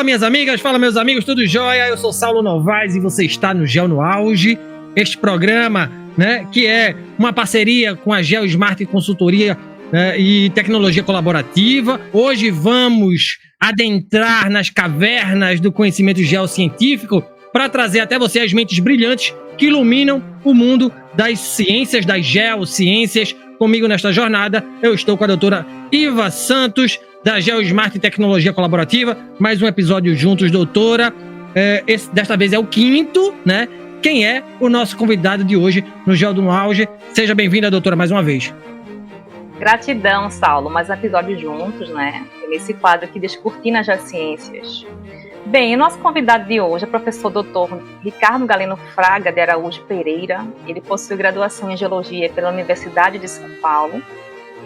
Fala minhas amigas, fala meus amigos, tudo jóia? Eu sou Saulo Novaes e você está no Geo no Auge, este programa, né, que é uma parceria com a Geo Smart Consultoria, né, e Tecnologia Colaborativa. Hoje vamos adentrar nas cavernas do conhecimento geocientífico para trazer até você as mentes brilhantes que iluminam o mundo das ciências, das geociências. Comigo nesta jornada, eu estou com a doutora Iva Santos, da GeoSmart Tecnologia Colaborativa. Mais um episódio juntos, doutora. Desta vez é o 5º, né? Quem é o nosso convidado de hoje no Geo no Auge? Seja bem-vinda, doutora, mais uma vez. Gratidão, Saulo. Mais um episódio juntos, né? Nesse quadro aqui, Descortina as Geociências. Bem, o nosso convidado de hoje é o professor Dr. Ricardo Galeno Fraga de Araújo Pereira. Ele possui graduação em Geologia pela Universidade de São Paulo.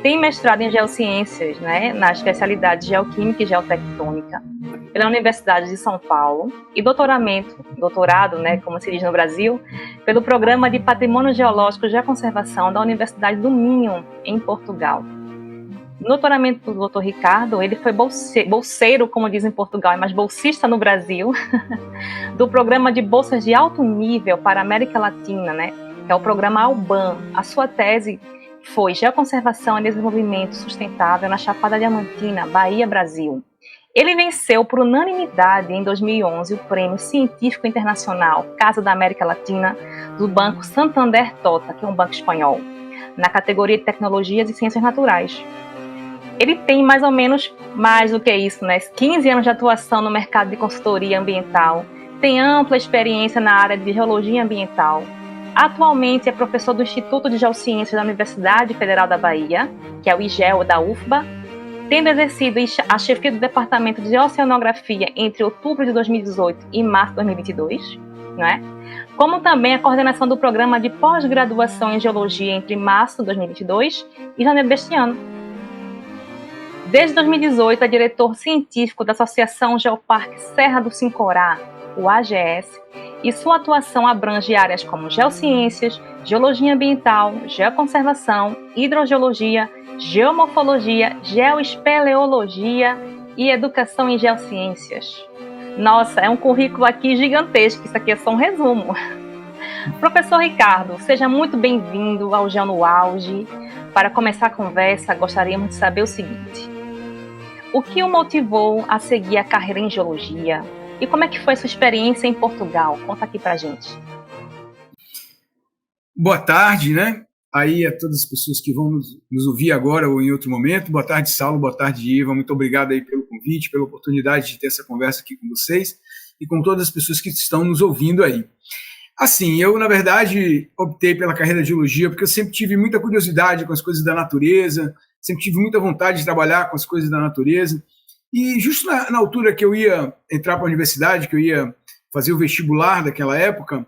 Tem mestrado em Geociências, né, na especialidade Geoquímica e Geotectônica, pela Universidade de São Paulo, e doutorado, né, como se diz no Brasil, pelo Programa de Patrimônio Geológico e Geoconservação da Universidade do Minho, em Portugal. No doutoramento do Dr. Ricardo, ele foi bolseiro, como diz em Portugal, mas bolsista no Brasil, do Programa de Bolsas de Alto Nível para a América Latina, né, que é o programa ALBAN. A sua tese foi Geoconservação e Desenvolvimento Sustentável na Chapada Diamantina, Bahia, Brasil. Ele venceu por unanimidade em 2011 o Prêmio Científico Internacional Casa da América Latina do Banco Santander Tota, que é um banco espanhol, na categoria de Tecnologias e Ciências Naturais. Ele tem mais do que isso, né? 15 anos de atuação no mercado de consultoria ambiental, tem ampla experiência na área de geologia ambiental. Atualmente é professor do Instituto de Geociências da Universidade Federal da Bahia, que é o IGEO da UFBA, tendo exercido a chefia do Departamento de Oceanografia entre outubro de 2018 e março de 2022, né? Como também a coordenação do programa de pós-graduação em Geologia entre março de 2022 e janeiro deste ano. Desde 2018 é diretor científico da Associação Geoparque Serra do Sincorá, o AGS, e sua atuação abrange áreas como geociências, geologia ambiental, geoconservação, hidrogeologia, geomorfologia, geoespeleologia e educação em geociências. Nossa, é um currículo aqui gigantesco, isso aqui é só um resumo. Professor Ricardo, seja muito bem-vindo ao Geo no Auge. Para começar a conversa, gostaríamos de saber o seguinte: o que o motivou a seguir a carreira em geologia? E como é que foi a sua experiência em Portugal? Conta aqui pra gente. Boa tarde, né? Aí a todas as pessoas que vão nos ouvir agora ou em outro momento. Boa tarde, Saulo. Boa tarde, Iva. Muito obrigado aí pelo convite, pela oportunidade de ter essa conversa aqui com vocês e com todas as pessoas que estão nos ouvindo aí. Assim, eu, na verdade, optei pela carreira de geologia porque eu sempre tive muita curiosidade com as coisas da natureza, sempre tive muita vontade de trabalhar com as coisas da natureza. E justo na altura que eu ia entrar para a universidade, que eu ia fazer o vestibular daquela época,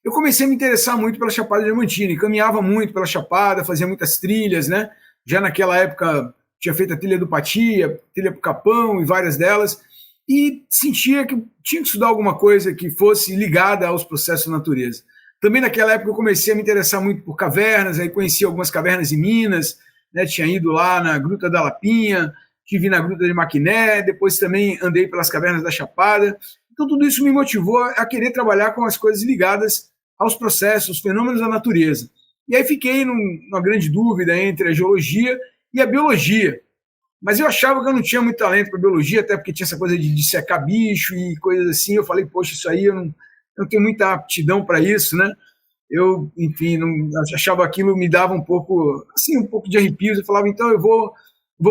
eu comecei a me interessar muito pela Chapada Diamantina, e caminhava muito pela Chapada, fazia muitas trilhas, né? Já naquela época tinha feito a trilha do Patia, trilha para o Capão e várias delas, e sentia que tinha que estudar alguma coisa que fosse ligada aos processos da natureza. Também naquela época eu comecei a me interessar muito por cavernas, aí conheci algumas cavernas em Minas, né? Tinha ido lá na Gruta da Lapinha, estive na Gruta de Maquiné, depois também andei pelas cavernas da Chapada. Então tudo isso me motivou a querer trabalhar com as coisas ligadas aos processos, aos fenômenos da natureza. E aí fiquei numa grande dúvida entre a geologia e a biologia. Mas eu achava que eu não tinha muito talento para biologia, até porque tinha essa coisa de dissecar bicho e coisas assim. Eu falei, poxa, isso aí eu não tenho muita aptidão para isso, né? Eu, enfim, achava aquilo me dava um pouco de arrepios. Eu falava, então eu vou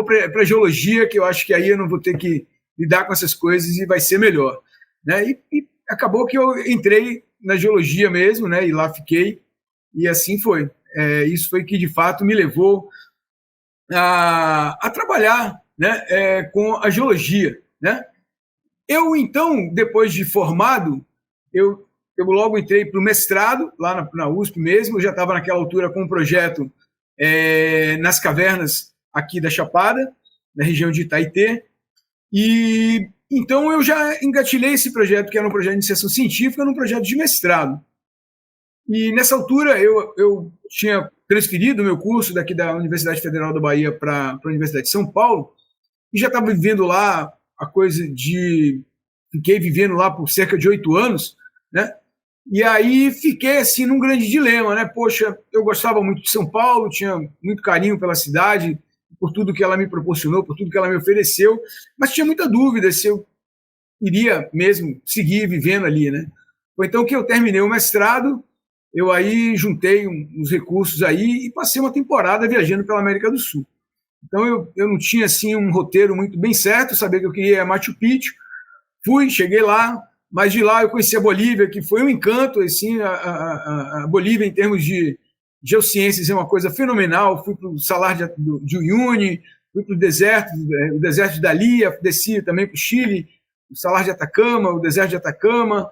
para a geologia, que eu acho que aí eu não vou ter que lidar com essas coisas e vai ser melhor, né? E acabou que eu entrei na geologia mesmo, né? E lá fiquei, e assim foi. Isso foi que, de fato, me levou a trabalhar, né? Com a geologia, né? Eu, então, depois de formado, eu logo entrei para o mestrado, lá na USP mesmo. Eu já estava naquela altura com um projeto nas cavernas aqui da Chapada, na região de Itaité, e então eu já engatilhei esse projeto, que era um projeto de iniciação científica, num projeto de mestrado. E nessa altura eu tinha transferido o meu curso daqui da Universidade Federal da Bahia para a Universidade de São Paulo, e já estava vivendo lá a coisa de fiquei vivendo lá por cerca de 8 anos, né? E aí fiquei assim num grande dilema, né? Poxa, eu gostava muito de São Paulo, tinha muito carinho pela cidade, por tudo que ela me proporcionou, por tudo que ela me ofereceu, mas tinha muita dúvida se eu iria mesmo seguir vivendo ali, né? Foi então que eu terminei o mestrado, eu aí juntei uns recursos aí e passei uma temporada viajando pela América do Sul. Então eu não tinha assim um roteiro muito bem certo, sabia que eu queria Machu Picchu, cheguei lá, mas de lá eu conheci a Bolívia, que foi um encanto, assim, a Bolívia em termos de geociências é uma coisa fenomenal. Fui para o Salar de Uyuni, fui para o deserto de Dali, desci também para o Chile, o Salar de Atacama, o deserto de Atacama,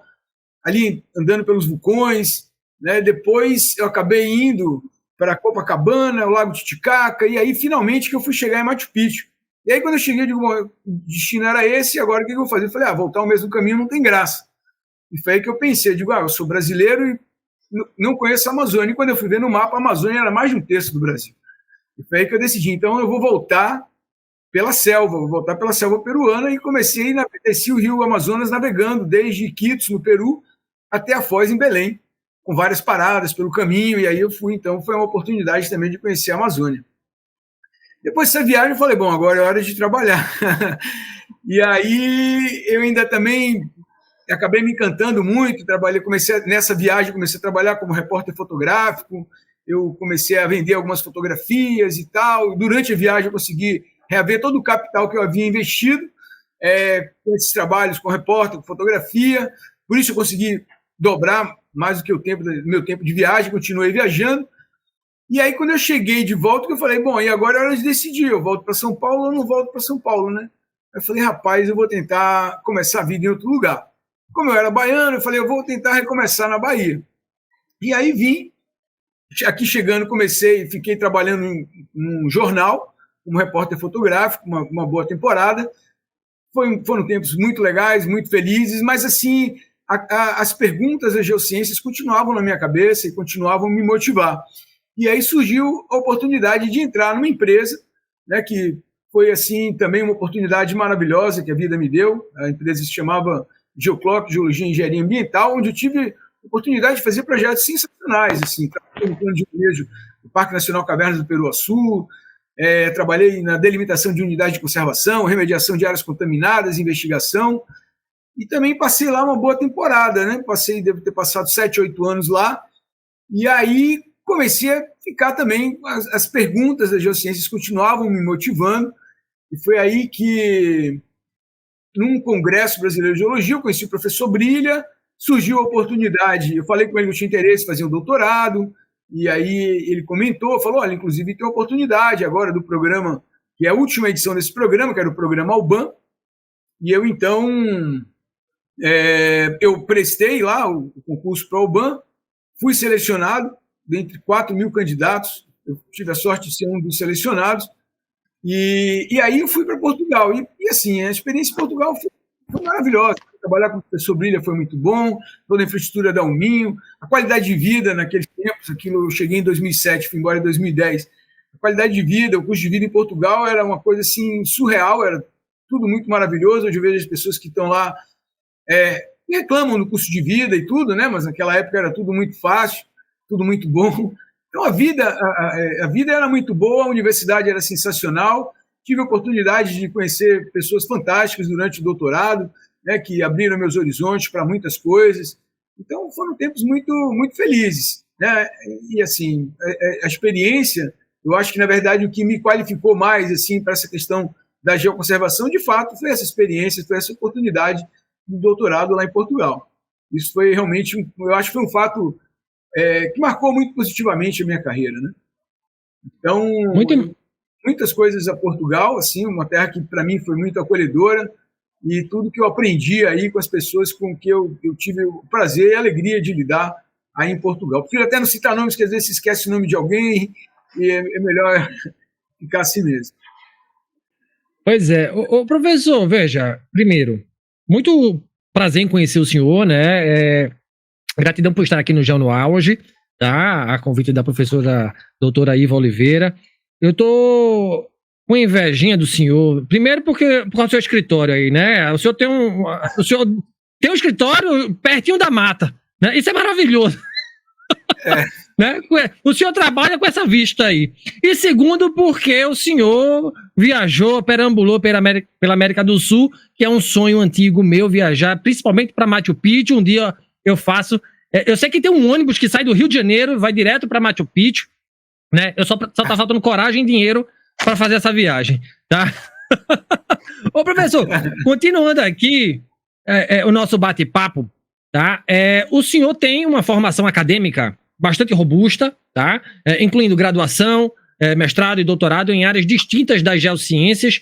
ali andando pelos vulcões, né? Depois eu acabei indo para Copacabana, o Lago Titicaca, e aí finalmente que eu fui chegar em Machu Picchu. E aí quando eu cheguei, eu digo, bom, o destino era esse, agora o que eu vou fazer? Eu falei, voltar ao mesmo caminho não tem graça. E foi aí que eu pensei, eu digo, eu sou brasileiro e não conheço a Amazônia. E quando eu fui ver no mapa, a Amazônia era mais de um terço do Brasil. E foi aí que eu decidi, então eu vou voltar pela selva peruana, e comecei a descer o rio Amazonas navegando desde Iquitos, no Peru, até a Foz, em Belém, com várias paradas pelo caminho, e aí eu fui, então foi uma oportunidade também de conhecer a Amazônia. Depois dessa viagem eu falei, bom, agora é hora de trabalhar. E aí eu ainda também acabei me encantando muito, nessa viagem comecei a trabalhar como repórter fotográfico, eu comecei a vender algumas fotografias e tal. Durante a viagem eu consegui reaver todo o capital que eu havia investido com esses trabalhos com repórter, com fotografia. Por isso eu consegui dobrar mais do que o meu tempo de viagem, continuei viajando. E aí, quando eu cheguei de volta, eu falei, bom, e agora é hora de decidir, eu volto para São Paulo ou não volto para São Paulo, né? Eu falei, rapaz, eu vou tentar começar a vida em outro lugar. Como eu era baiano, eu falei, eu vou tentar recomeçar na Bahia. E aí vim, aqui chegando, fiquei trabalhando num jornal, como repórter fotográfico, uma boa temporada. Foram tempos muito legais, muito felizes, mas assim, as perguntas das geociências continuavam na minha cabeça e continuavam a me motivar. E aí surgiu a oportunidade de entrar numa empresa, né, que foi assim também uma oportunidade maravilhosa que a vida me deu. A empresa se chamava Geoclock, Geologia e Engenharia Ambiental, onde eu tive a oportunidade de fazer projetos sensacionais, assim, trabalhei no plano de manejo do Parque Nacional Cavernas do Peruaçu, trabalhei na delimitação de unidades de conservação, remediação de áreas contaminadas, investigação, e também passei lá uma boa temporada, né? Devo ter passado 7, 8 anos lá, e aí comecei a ficar também, as perguntas das geociências continuavam me motivando, e foi aí que, num congresso brasileiro de geologia, eu conheci o professor Brilha, surgiu a oportunidade, eu falei com ele que eu tinha interesse em fazer um doutorado, e aí ele comentou, falou, olha, inclusive tem uma oportunidade agora do programa, que é a última edição desse programa, que era o programa Alban, e eu então, eu prestei lá o concurso para o Alban, fui selecionado, dentre 4.000 candidatos, eu tive a sorte de ser um dos selecionados, e aí eu fui para Portugal, e assim, a experiência em Portugal foi maravilhosa. Trabalhar com o professor Brilha foi muito bom, toda a infraestrutura da Uminho, a qualidade de vida naqueles tempos, eu cheguei em 2007, fui embora em 2010, a qualidade de vida, o custo de vida em Portugal era uma coisa assim surreal, era tudo muito maravilhoso. Hoje eu vejo as pessoas que estão lá reclamam do custo de vida e tudo, né? Mas naquela época era tudo muito fácil, tudo muito bom. Então a vida era muito boa, a universidade era sensacional, tive a oportunidade de conhecer pessoas fantásticas durante o doutorado, né, que abriram meus horizontes para muitas coisas. Então foram tempos muito, muito felizes, né? E assim, a experiência, eu acho que na verdade o que me qualificou mais assim para essa questão da geoconservação, de fato, foi essa experiência, foi essa oportunidade do doutorado lá em Portugal. Isso foi realmente, eu acho que foi um fato que marcou muito positivamente a minha carreira, né? Então, muitas coisas a Portugal, assim, uma terra que para mim foi muito acolhedora, e tudo que eu aprendi aí com as pessoas com que eu tive o prazer e a alegria de lidar aí em Portugal. Prefiro até não citar nomes, que às vezes se esquece o nome de alguém e é melhor ficar assim mesmo. Pois é. Ô, professor, veja, primeiro, muito prazer em conhecer o senhor, né? Gratidão por estar aqui no Geo no Auge, tá? A convite da professora doutora Iva Oliveira. Eu tô com invejinha do senhor. Primeiro por causa do seu escritório aí, né? O senhor tem um escritório pertinho da mata, né? Isso é maravilhoso. Né? O senhor trabalha com essa vista aí. E segundo, porque o senhor viajou, perambulou pela América do Sul, que é um sonho antigo meu viajar, principalmente para Machu Picchu. Um dia eu faço. Eu sei que tem um ônibus que sai do Rio de Janeiro e vai direto para Machu Picchu, né? Só tá faltando coragem e dinheiro para fazer essa viagem, tá? Ô, professor, continuando aqui o nosso bate-papo, tá? O senhor tem uma formação acadêmica bastante robusta, tá? Incluindo graduação, mestrado e doutorado em áreas distintas das geociências.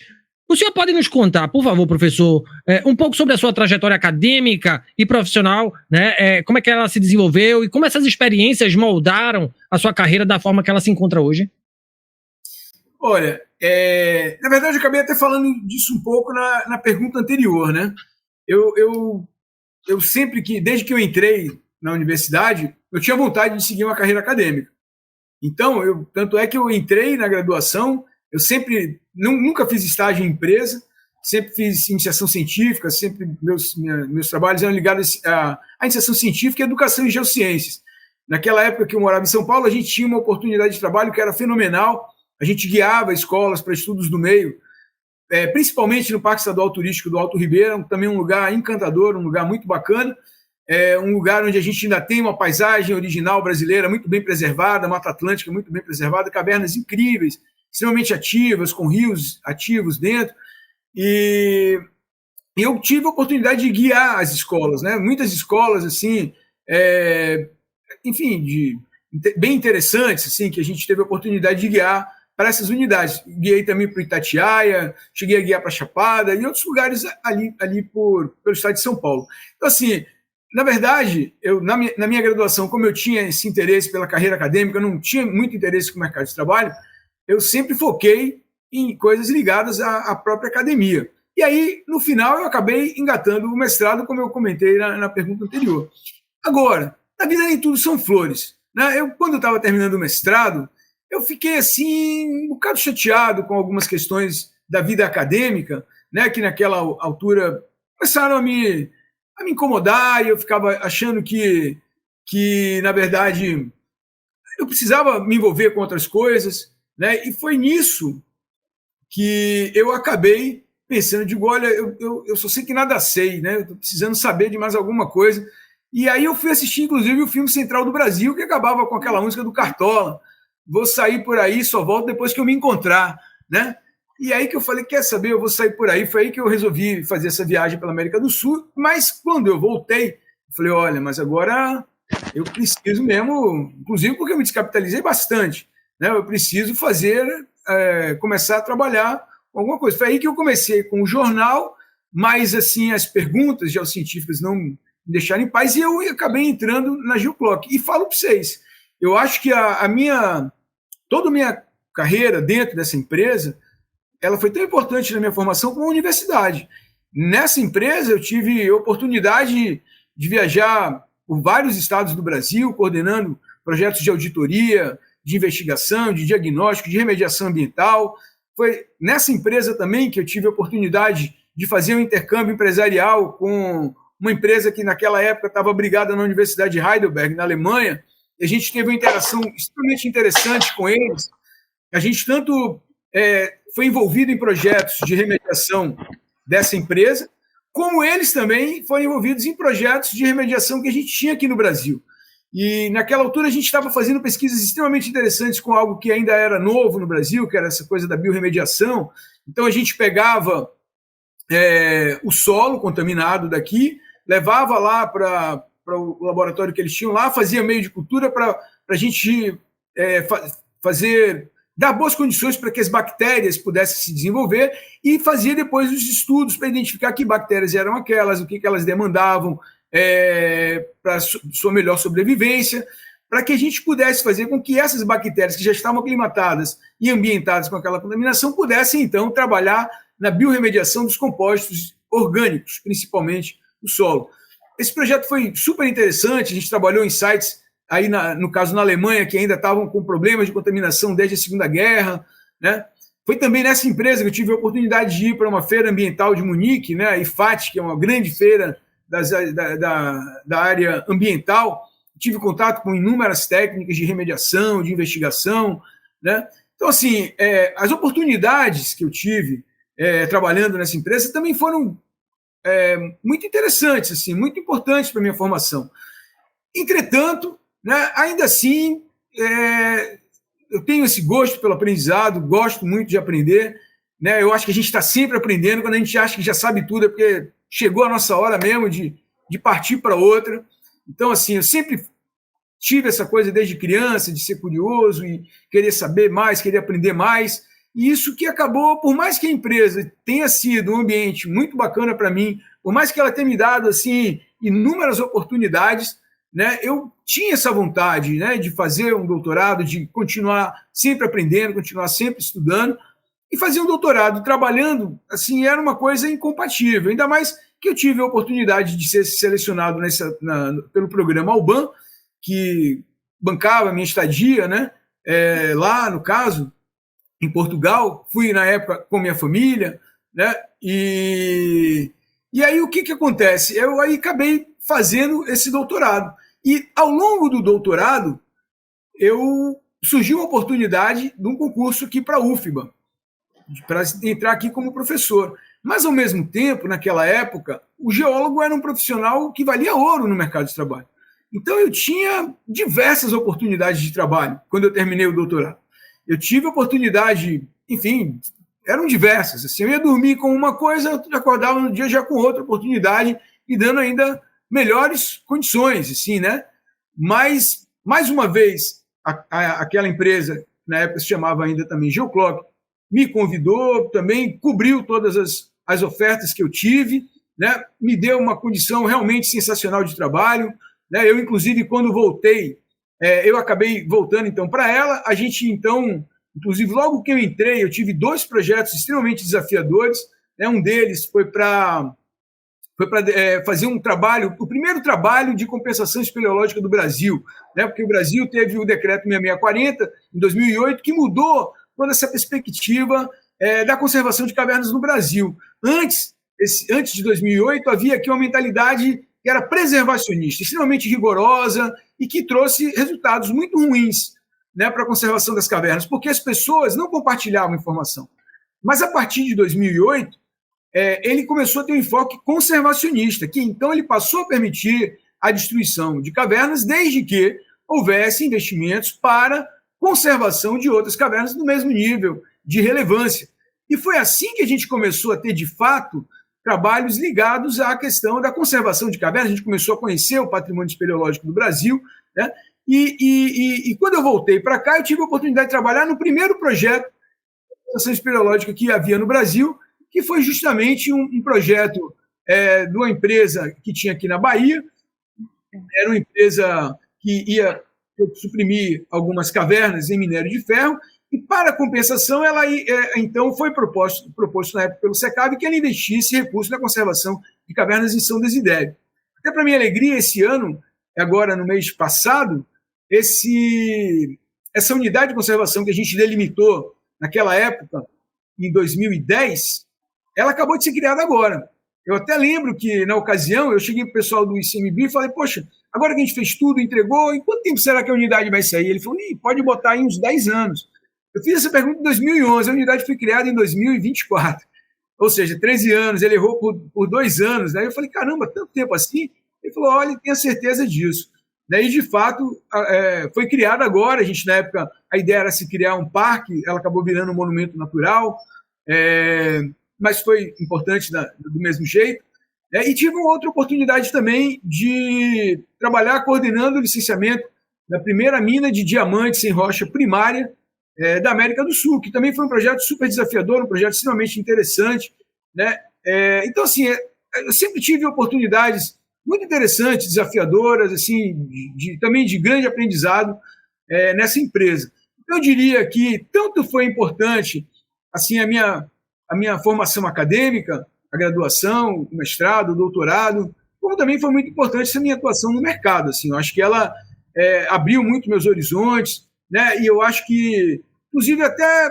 O senhor pode nos contar, por favor, professor, um pouco sobre a sua trajetória acadêmica e profissional, né? Como é que ela se desenvolveu e como essas experiências moldaram a sua carreira da forma que ela se encontra hoje? Olha, na verdade eu acabei até falando disso um pouco na pergunta anterior, né? Eu sempre desde que eu entrei na universidade, eu tinha vontade de seguir uma carreira acadêmica. Então, tanto é que eu entrei na graduação, eu sempre, nunca fiz estágio em empresa, sempre fiz iniciação científica, sempre meus trabalhos eram ligados à iniciação científica e educação em geociências. Naquela época que eu morava em São Paulo, a gente tinha uma oportunidade de trabalho que era fenomenal, a gente guiava escolas para estudos do meio, principalmente no Parque Estadual Turístico do Alto Ribeira, também um lugar encantador, um lugar muito bacana, um lugar onde a gente ainda tem uma paisagem original brasileira muito bem preservada, Mata Atlântica muito bem preservada, cavernas incríveis, extremamente ativas, com rios ativos dentro, e eu tive a oportunidade de guiar as escolas, né? Muitas escolas, assim, enfim, bem interessantes, assim, que a gente teve a oportunidade de guiar para essas unidades. Guiei também para Itatiaia, cheguei a guiar para Chapada e outros lugares ali pelo estado de São Paulo. Então, assim, na verdade, na minha graduação, como eu tinha esse interesse pela carreira acadêmica, eu não tinha muito interesse com o mercado de trabalho, eu sempre foquei em coisas ligadas à própria academia. E aí, no final, eu acabei engatando o mestrado, como eu comentei na pergunta anterior. Agora, na vida nem tudo são flores, né? Quando eu estava terminando o mestrado, eu fiquei assim, um bocado chateado com algumas questões da vida acadêmica, né, que naquela altura começaram a me incomodar, e eu ficava achando que na verdade, eu precisava me envolver com outras coisas, né? E foi nisso que eu acabei pensando, digo, olha, eu só sei que nada sei, né? Eu estou precisando saber de mais alguma coisa. E aí eu fui assistir, inclusive, o filme Central do Brasil, que acabava com aquela música do Cartola. Vou sair por aí, só volto depois que eu me encontrar, né? E aí que eu falei, quer saber, eu vou sair por aí. Foi aí que eu resolvi fazer essa viagem pela América do Sul. Mas quando eu voltei, eu falei, olha, mas agora eu preciso mesmo, inclusive porque eu me descapitalizei bastante, né? Eu preciso começar a trabalhar com alguma coisa. Foi aí que eu comecei com o jornal, mas assim, as perguntas geocientíficas não me deixaram em paz, e eu acabei entrando na Geoclock. E falo para vocês, eu acho que toda a minha carreira dentro dessa empresa, ela foi tão importante na minha formação como a universidade. Nessa empresa, eu tive oportunidade de viajar por vários estados do Brasil, coordenando projetos de auditoria, de investigação, de diagnóstico, de remediação ambiental. Foi nessa empresa também que eu tive a oportunidade de fazer um intercâmbio empresarial com uma empresa que naquela época estava brigada na Universidade de Heidelberg, na Alemanha, e a gente teve uma interação extremamente interessante com eles. A gente tanto foi envolvido em projetos de remediação dessa empresa, como eles também foram envolvidos em projetos de remediação que a gente tinha aqui no Brasil. E naquela altura a gente estava fazendo pesquisas extremamente interessantes com algo que ainda era novo no Brasil, que era essa coisa da biorremediação. Então a gente pegava o solo contaminado daqui, levava lá para o laboratório que eles tinham lá, fazia meio de cultura para a gente dar boas condições para que as bactérias pudessem se desenvolver, e fazia depois os estudos para identificar que bactérias eram aquelas, o que elas demandavam para sua melhor sobrevivência, para que a gente pudesse fazer com que essas bactérias que já estavam aclimatadas e ambientadas com aquela contaminação pudessem, então, trabalhar na biorremediação dos compostos orgânicos, principalmente do solo. Esse projeto foi super interessante, a gente trabalhou em sites, aí no caso na Alemanha, que ainda estavam com problemas de contaminação desde a Segunda Guerra, né? Foi também nessa empresa que eu tive a oportunidade de ir para uma feira ambiental de Munique, né, a IFAT, que é uma grande feira da área ambiental. Tive contato com inúmeras técnicas de remediação, de investigação, né? Então, assim, as oportunidades que eu tive trabalhando nessa empresa também foram muito interessantes, assim, muito importantes para a minha formação. Entretanto, né, ainda assim, eu tenho esse gosto pelo aprendizado, gosto muito de aprender, né? Eu acho que a gente está sempre aprendendo. Quando a gente acha que já sabe tudo, é porque chegou a nossa hora mesmo de partir para outra. Então, assim, eu sempre tive essa coisa desde criança, de ser curioso e querer saber mais, querer aprender mais. E isso que acabou, por mais que a empresa tenha sido um ambiente muito bacana para mim, por mais que ela tenha me dado assim, inúmeras oportunidades, né, eu tinha essa vontade, né, de fazer um doutorado, de continuar sempre aprendendo, continuar sempre estudando, e fazer um doutorado trabalhando, assim, era uma coisa incompatível. Ainda mais que eu tive a oportunidade de ser selecionado pelo programa Alban, que bancava a minha estadia, né, lá, no caso, em Portugal. Fui, na época, com minha família, né, e aí o que acontece? Eu aí acabei fazendo esse doutorado. E, ao longo do doutorado, surgiu uma oportunidade de um concurso aqui para a UFBA, para entrar aqui como professor. Mas, ao mesmo tempo, naquela época, o geólogo era um profissional que valia ouro no mercado de trabalho. Então, eu tinha diversas oportunidades de trabalho quando eu terminei o doutorado. Eu tive oportunidade, enfim, eram diversas. Assim, eu ia dormir com uma coisa, eu acordava no dia já com outra oportunidade e dando ainda melhores condições, assim, né? Mas, mais uma vez, aquela empresa, na época se chamava ainda também Geoclock, me convidou, também cobriu todas as ofertas que eu tive, né? Me deu uma condição realmente sensacional de trabalho, né? Eu, inclusive, quando voltei, eu acabei voltando, então, para ela. A gente, então, inclusive, logo que eu entrei, eu tive 2 projetos extremamente desafiadores, né? Um deles foi para fazer um trabalho, o primeiro trabalho de compensação espeleológica do Brasil, né? Porque o Brasil teve o decreto 6640, em 2008, que mudou toda essa perspectiva da conservação de cavernas no Brasil. Antes de 2008, havia aqui uma mentalidade que era preservacionista, extremamente rigorosa e que trouxe resultados muito ruins, né, para a conservação das cavernas, porque as pessoas não compartilhavam informação. Mas, a partir de 2008, ele começou a ter um enfoque conservacionista, que então ele passou a permitir a destruição de cavernas desde que houvesse investimentos para conservação de outras cavernas no mesmo nível de relevância. E foi assim que a gente começou a ter, de fato, trabalhos ligados à questão da conservação de cavernas. A gente começou a conhecer o patrimônio espeleológico do Brasil, né? E quando eu voltei para cá, eu tive a oportunidade de trabalhar no primeiro projeto de conservação espeleológica que havia no Brasil, que foi justamente um projeto de uma empresa que tinha aqui na Bahia. Era uma empresa que ia suprimir algumas cavernas em minério de ferro, e, para compensação, ela então foi proposto na época pelo SECAV que ela investisse recursos na conservação de cavernas em São Desidério. Até para minha alegria, esse ano, agora no mês passado, essa unidade de conservação que a gente delimitou naquela época, em 2010, ela acabou de ser criada agora. Eu até lembro que, na ocasião, eu cheguei para o pessoal do ICMBio e falei, poxa, agora que a gente fez tudo, entregou, em quanto tempo será que a unidade vai sair? Ele falou, pode botar aí uns 10 anos. Eu fiz essa pergunta em 2011, a unidade foi criada em 2024, ou seja, 13 anos, ele errou por 2 anos. Né? Eu falei, caramba, tanto tempo assim? Ele falou, olha, tenha certeza disso. E, de fato, foi criada agora. A gente, na época, a ideia era se criar um parque, ela acabou virando um monumento natural, mas foi importante do mesmo jeito. E tive uma outra oportunidade também de trabalhar coordenando o licenciamento da primeira mina de diamantes em rocha primária da América do Sul, que também foi um projeto super desafiador, um projeto extremamente interessante. Né? Então, assim, eu sempre tive oportunidades muito interessantes, desafiadoras, assim, também de grande aprendizado nessa empresa. Eu diria que tanto foi importante assim, a minha formação acadêmica, a graduação, o mestrado, o doutorado, como também foi muito importante essa minha atuação no mercado. Assim, eu acho que ela abriu muito meus horizontes, né? E eu acho que, inclusive, até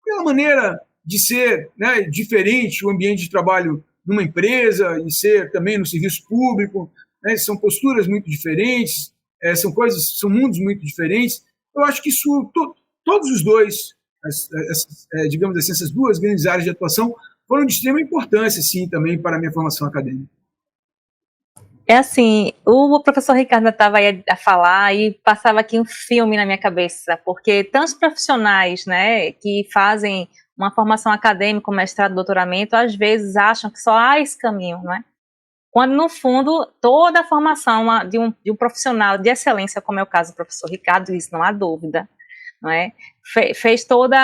pela maneira de ser, né, diferente o ambiente de trabalho numa empresa e ser também no serviço público, né, são posturas muito diferentes, são mundos muito diferentes. Eu acho que isso, todos os dois, digamos assim, essas duas grandes áreas de atuação foram de extrema importância, sim, também para a minha formação acadêmica. É assim, o professor Ricardo estava aí a falar e passava aqui um filme na minha cabeça, porque tantos profissionais, né, que fazem uma formação acadêmica, mestrado, doutoramento, às vezes acham que só há esse caminho, né? Quando, no fundo, toda a formação de um profissional de excelência, como é o caso do professor Ricardo, isso não há dúvida, não é?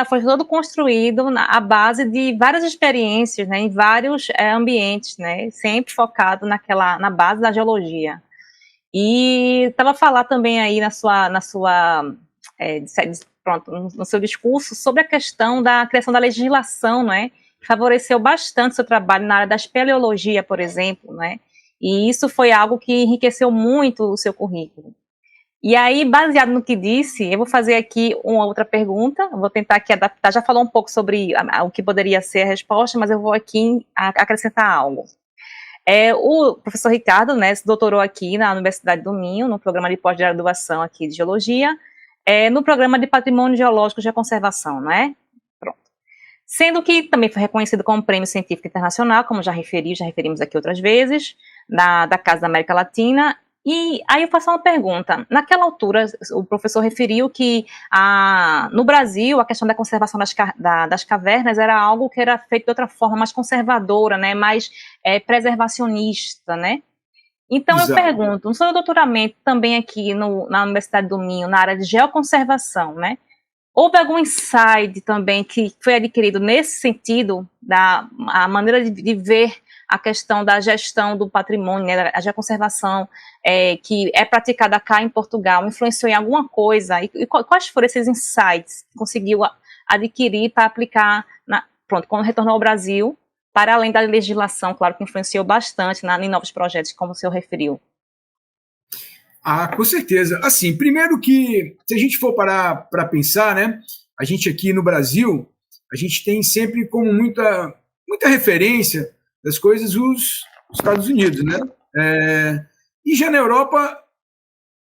Foi todo construído à base de várias experiências, né, em vários ambientes, né, sempre focado na base da geologia. E estava a falar também aí no seu discurso sobre a questão da criação da legislação, né, que favoreceu bastante o seu trabalho na área da espeleologia, por exemplo, né, e isso foi algo que enriqueceu muito o seu currículo. E aí, baseado no que disse, eu vou fazer aqui uma outra pergunta, vou tentar aqui adaptar, já falou um pouco sobre o que poderia ser a resposta, mas eu vou aqui acrescentar algo. O professor Ricardo, né, se doutorou aqui na Universidade do Minho, no programa de pós-graduação aqui de Geologia, no programa de Patrimônio Geológico de Conservação, não é? Pronto. Sendo que também foi reconhecido como Prêmio Científico Internacional, como já referimos aqui outras vezes, da Casa da América Latina. E aí eu faço uma pergunta. Naquela altura, o professor referiu que no Brasil a questão da conservação das cavernas era algo que era feito de outra forma, mais conservadora, né, mais preservacionista, né? Então Exato. Eu pergunto, no seu doutoramento também aqui na Universidade do Minho, na área de geoconservação, né, houve algum insight também que foi adquirido nesse sentido, a maneira de ver a questão da gestão do patrimônio, né, a geoconservação que é praticada cá em Portugal, influenciou em alguma coisa? E quais foram esses insights que conseguiu adquirir para aplicar, quando retornou ao Brasil, para além da legislação, claro que influenciou bastante em novos projetos, como o senhor referiu? Com certeza. Assim, primeiro que, se a gente for parar para pensar, né, a gente aqui no Brasil, a gente tem sempre como muita referência das coisas os Estados Unidos, né? E já na Europa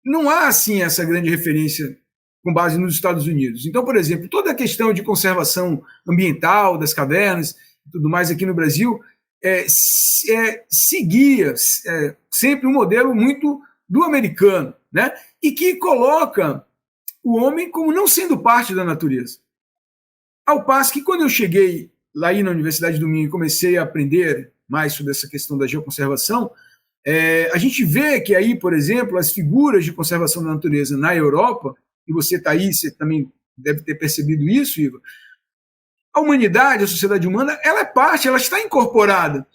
não há, assim, essa grande referência com base nos Estados Unidos. Então, por exemplo, toda a questão de conservação ambiental das cavernas e tudo mais aqui no Brasil seguia sempre um modelo muito do americano, né? E que coloca o homem como não sendo parte da natureza. Ao passo que, quando eu cheguei lá aí na Universidade do Minho e comecei a aprender mais sobre essa questão da geoconservação, a gente vê que aí, por exemplo, as figuras de conservação da natureza na Europa, e você está aí, você também deve ter percebido isso, Igor, a humanidade, a sociedade humana, ela é parte, ela está incorporada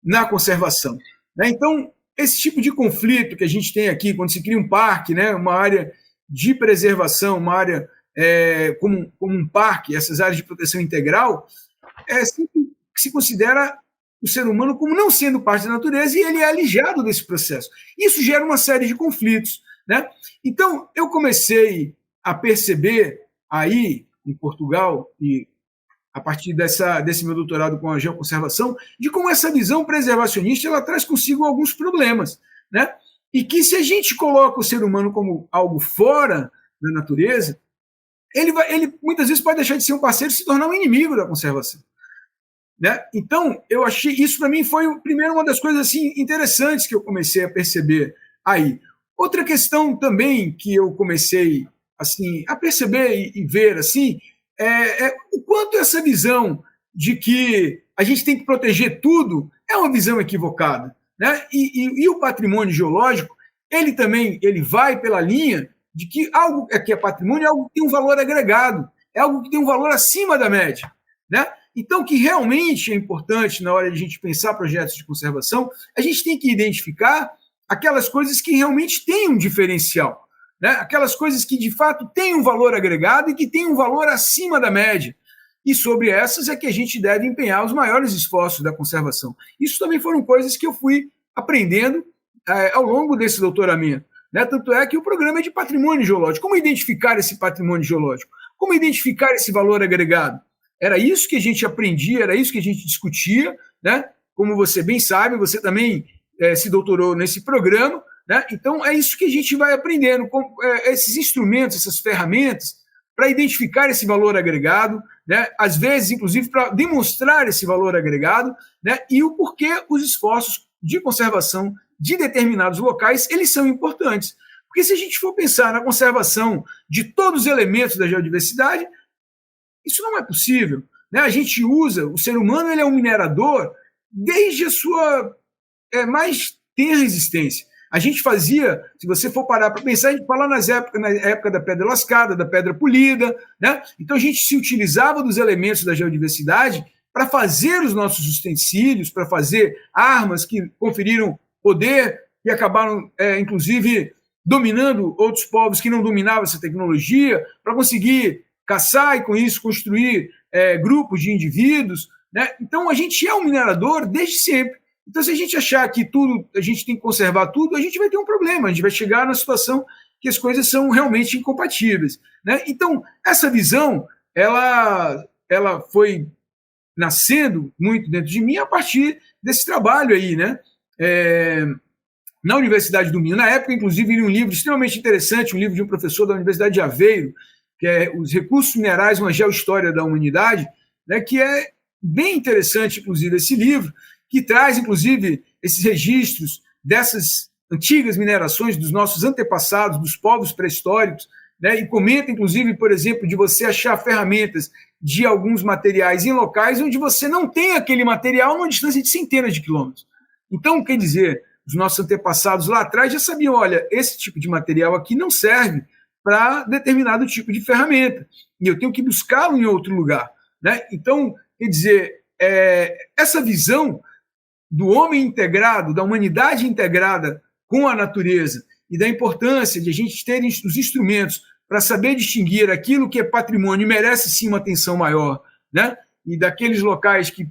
na conservação, né? Então, esse tipo de conflito que a gente tem aqui, quando se cria um parque, né, uma área de preservação, uma área como um parque, essas áreas de proteção integral, sempre se considera o ser humano como não sendo parte da natureza e ele é alijado desse processo. Isso gera uma série de conflitos, né? Então, eu comecei a perceber aí, em Portugal, e a partir desse meu doutorado com a geoconservação, de como essa visão preservacionista ela traz consigo alguns problemas, né? E que se a gente coloca o ser humano como algo fora da natureza, ele muitas vezes pode deixar de ser um parceiro e se tornar um inimigo da conservação, né? Então, eu achei, isso para mim foi primeiro uma das coisas assim, interessantes que eu comecei a perceber aí. Outra questão também que eu comecei assim, a perceber e ver assim, o quanto essa visão de que a gente tem que proteger tudo é uma visão equivocada, né? E o patrimônio geológico, ele vai pela linha de que algo que é patrimônio é algo que tem um valor agregado, é algo que tem um valor acima da média, né? Então, que realmente é importante na hora de a gente pensar projetos de conservação, a gente tem que identificar aquelas coisas que realmente têm um diferencial, né? Aquelas coisas que, de fato, têm um valor agregado e que têm um valor acima da média. E sobre essas é que a gente deve empenhar os maiores esforços da conservação. Isso também foram coisas que eu fui aprendendo ao longo desse doutoramento, né? Tanto é que o programa é de patrimônio geológico. Como identificar esse patrimônio geológico? Como identificar esse valor agregado? Era isso que a gente aprendia, era isso que a gente discutia, né? Como você bem sabe, você também se doutorou nesse programa, né? Então, é isso que a gente vai aprendendo, esses instrumentos, essas ferramentas, para identificar esse valor agregado, né? Às vezes, inclusive, para demonstrar esse valor agregado, né? E o porquê os esforços de conservação de determinados locais, eles são importantes. Porque se a gente for pensar na conservação de todos os elementos da geodiversidade, isso não é possível, né? A gente usa, o ser humano ele é um minerador desde a sua mais tenra existência. A gente fazia, se você for parar para pensar, a gente fala na época da pedra lascada, da pedra polida, né? Então a gente se utilizava dos elementos da geodiversidade para fazer os nossos utensílios, para fazer armas que conferiram poder e acabaram, inclusive, dominando outros povos que não dominavam essa tecnologia, para conseguir caçar e, com isso, construir grupos de indivíduos, né? Então a gente é um minerador desde sempre. Então, se a gente achar que tudo, a gente tem que conservar tudo, a gente vai ter um problema, a gente vai chegar na situação que as coisas são realmente incompatíveis, né? Então, essa visão, ela foi nascendo muito dentro de mim a partir desse trabalho aí, né? Na Universidade do Minho. Na época, inclusive, li um livro extremamente interessante, um livro de um professor da Universidade de Aveiro, que é Os Recursos Minerais, uma Geohistória da Humanidade, né? Que é bem interessante, inclusive, esse livro, que traz, inclusive, esses registros dessas antigas minerações dos nossos antepassados, dos povos pré-históricos, né? E comenta, inclusive, por exemplo, de você achar ferramentas de alguns materiais em locais onde você não tem aquele material numa distância de centenas de quilômetros. Então, quer dizer, os nossos antepassados lá atrás já sabiam, olha, esse tipo de material aqui não serve para determinado tipo de ferramenta, e eu tenho que buscá-lo em outro lugar, né? Então, quer dizer, essa visão do homem integrado, da humanidade integrada com a natureza e da importância de a gente ter os instrumentos para saber distinguir aquilo que é patrimônio e merece sim uma atenção maior, né? E daqueles locais que,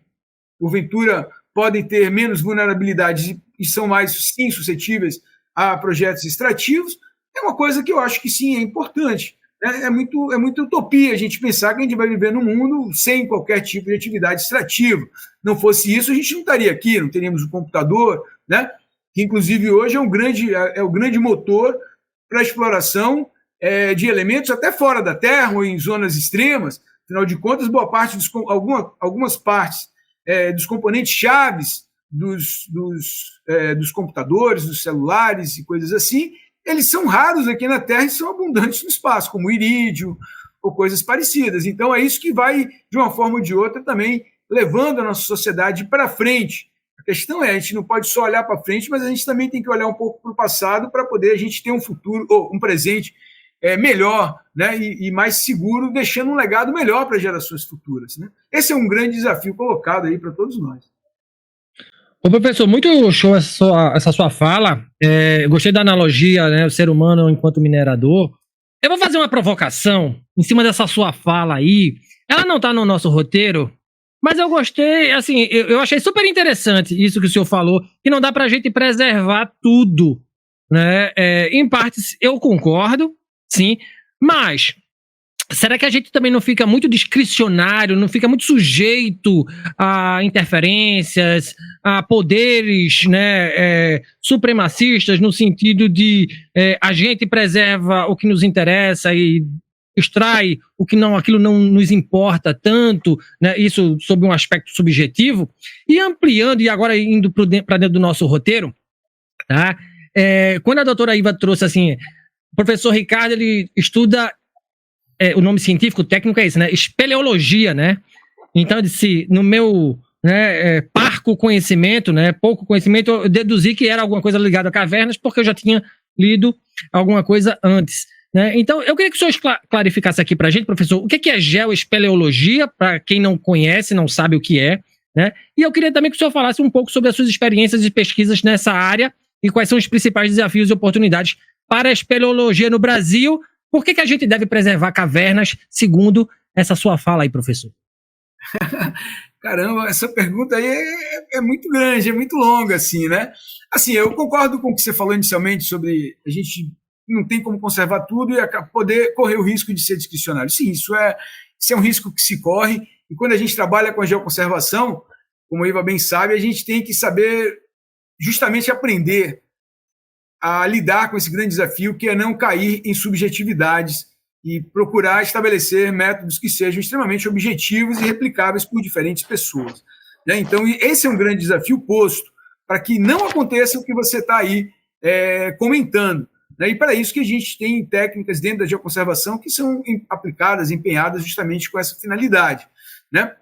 porventura, podem ter menos vulnerabilidade e são mais sim suscetíveis a projetos extrativos, é uma coisa que eu acho que sim é importante. É muito utopia a gente pensar que a gente vai viver num mundo sem qualquer tipo de atividade extrativa. Não fosse isso, a gente não estaria aqui, não teríamos o computador, né? Que inclusive hoje é o grande motor para a exploração de elementos até fora da Terra ou em zonas extremas. Afinal de contas, boa parte algumas partes dos componentes chaves dos computadores, dos celulares e coisas assim, eles são raros aqui na Terra e são abundantes no espaço, como o irídio ou coisas parecidas. Então, é isso que vai, de uma forma ou de outra, também levando a nossa sociedade para frente. A questão a gente não pode só olhar para frente, mas a gente também tem que olhar um pouco para o passado para poder a gente ter um futuro, ou um presente melhor, né, e mais seguro, deixando um legado melhor para gerações futuras, né? Esse é um grande desafio colocado aí para todos nós. Ô, professor, muito show essa sua fala. Gostei da analogia, né? O ser humano enquanto minerador. Eu vou fazer uma provocação em cima dessa sua fala aí. Ela não está no nosso roteiro, mas eu gostei, assim, eu achei super interessante isso que o senhor falou, que não dá para a gente preservar tudo, né? Em partes eu concordo, sim, mas será que a gente também não fica muito discricionário, não fica muito sujeito a interferências, a poderes, né, supremacistas, no sentido de a gente preserva o que nos interessa e extrai o que não, aquilo não nos importa tanto, né, isso sob um aspecto subjetivo, e ampliando, e agora indo para dentro do nosso roteiro, tá? Quando a doutora Iva trouxe assim, o professor Ricardo, ele estuda o nome científico, técnico é esse, né? Espeleologia, né? Então, eu disse, no meu parco conhecimento, né? Pouco conhecimento, eu deduzi que era alguma coisa ligada a cavernas, porque eu já tinha lido alguma coisa antes, né? Então, eu queria que o senhor clarificasse aqui pra gente, professor, o que é geoespeleologia, para quem não conhece, não sabe o que é, né? E eu queria também que o senhor falasse um pouco sobre as suas experiências e pesquisas nessa área e quais são os principais desafios e oportunidades para a espeleologia no Brasil. Por que a gente deve preservar cavernas, segundo essa sua fala aí, professor? Caramba, essa pergunta aí é muito grande, é muito longa, assim, né? Assim, eu concordo com o que você falou inicialmente sobre a gente não tem como conservar tudo e poder correr o risco de ser discricionário. Sim, isso é um risco que se corre E quando a gente trabalha com a geoconservação, como a Iva bem sabe, a gente tem que saber justamente aprender a lidar com esse grande desafio, que é não cair em subjetividades e procurar estabelecer métodos que sejam extremamente objetivos e replicáveis por diferentes pessoas. Né? Então, esse é um grande desafio posto, para que não aconteça o que você está aí comentando. Né? E para isso que a gente tem técnicas dentro da geoconservação que são aplicadas, empenhadas justamente com essa finalidade. Né?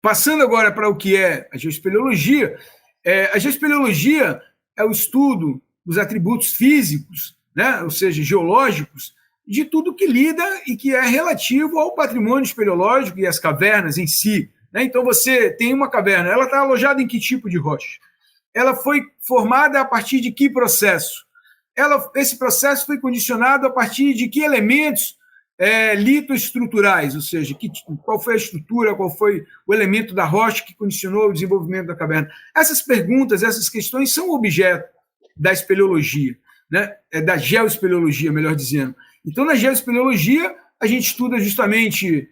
Passando agora para o que é a geoespeleologia é o estudo dos atributos físicos, né? Ou seja, geológicos, de tudo que lida e que é relativo ao patrimônio espeleológico e às cavernas em si. Né? Então, você tem uma caverna, ela está alojada em que tipo de rocha? Ela foi formada a partir de que processo? Esse processo foi condicionado a partir de que elementos litoestruturais, ou seja, qual foi a estrutura, qual foi o elemento da rocha que condicionou o desenvolvimento da caverna. Essas perguntas, essas questões são objeto da espeleologia, né? Da geoespeleologia, melhor dizendo. Então, na geoespeleologia, a gente estuda justamente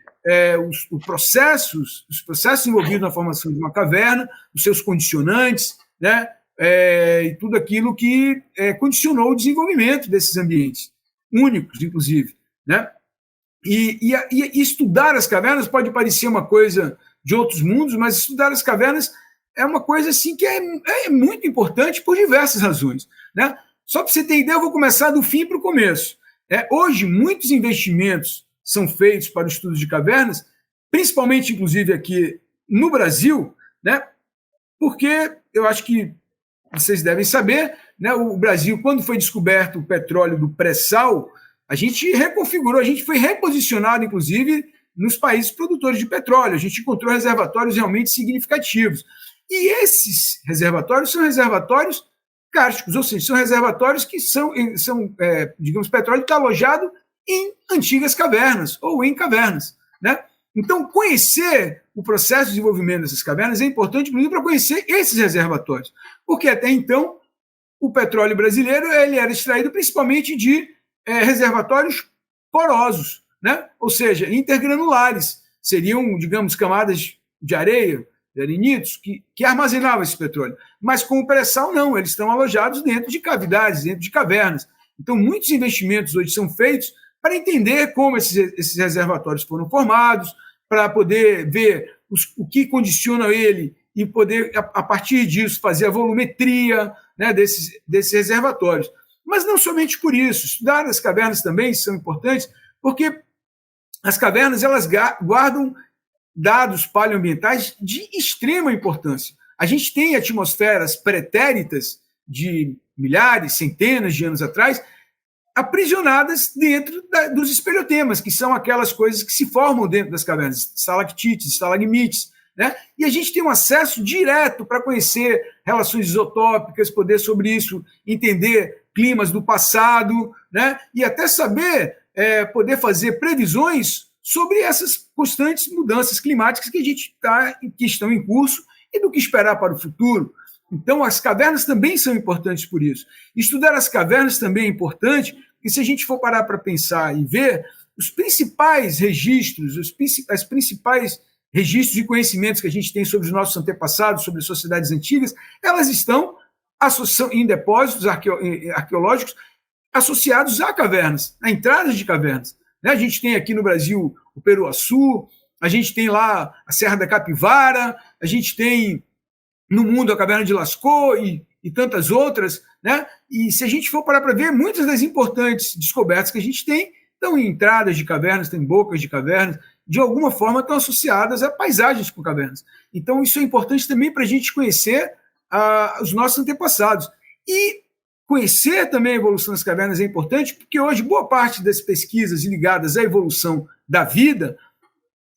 os processos envolvidos na formação de uma caverna, os seus condicionantes, né? E tudo aquilo que condicionou o desenvolvimento desses ambientes, únicos, inclusive. Né? E estudar as cavernas pode parecer uma coisa de outros mundos, mas estudar as cavernas é uma coisa assim, que é muito importante por diversas razões. Né? Só para você ter ideia, eu vou começar do fim para o começo. Hoje, muitos investimentos são feitos para o estudo de cavernas, principalmente, inclusive, aqui no Brasil, né? Porque eu acho que vocês devem saber, né? O Brasil, quando foi descoberto o petróleo do pré-sal, a gente reconfigurou, a gente foi reposicionado, inclusive, nos países produtores de petróleo. A gente encontrou reservatórios realmente significativos. E esses reservatórios são reservatórios cársticos, ou seja, são reservatórios que digamos, petróleo que está alojado em antigas cavernas ou em cavernas. Né? Então, conhecer o processo de desenvolvimento dessas cavernas é importante, inclusive, para conhecer esses reservatórios. Porque, até então, o petróleo brasileiro ele era extraído principalmente de reservatórios porosos, né? Ou seja, intergranulares. Seriam, digamos, camadas de areia, de arenitos, que armazenavam esse petróleo. Mas com o pré-sal, não. Eles estão alojados dentro de cavidades, dentro de cavernas. Então, muitos investimentos hoje são feitos para entender como esses reservatórios foram formados, para poder ver o que condiciona ele e poder, a partir disso, fazer a volumetria, né, desses reservatórios. Mas não somente por isso. Estudar as cavernas também são importantes, porque as cavernas elas guardam dados paleoambientais de extrema importância. A gente tem atmosferas pretéritas de milhares, centenas de anos atrás, aprisionadas dentro dos espeleotemas, que são aquelas coisas que se formam dentro das cavernas, estalactites, estalagmites, né? E a gente tem um acesso direto para conhecer relações isotópicas, poder sobre isso entender climas do passado, né? E até saber, poder fazer previsões sobre essas constantes mudanças climáticas que estão em curso e do que esperar para o futuro. Então, as cavernas também são importantes por isso. Estudar as cavernas também é importante, porque se a gente for parar para pensar e ver, os principais registros, as principais registros e conhecimentos que a gente tem sobre os nossos antepassados, sobre as sociedades antigas, elas estão em depósitos arqueológicos associados a cavernas, a entradas de cavernas. A gente tem aqui no Brasil o Peruaçu, a gente tem lá a Serra da Capivara, a gente tem no mundo a Caverna de Lascaux e tantas outras, né? E se a gente for parar para ver, muitas das importantes descobertas que a gente tem estão em entradas de cavernas, estão em bocas de cavernas, de alguma forma estão associadas a paisagens com cavernas. Então, isso é importante também para a gente conhecer os nossos antepassados. E conhecer também a evolução das cavernas é importante, porque hoje boa parte das pesquisas ligadas à evolução da vida,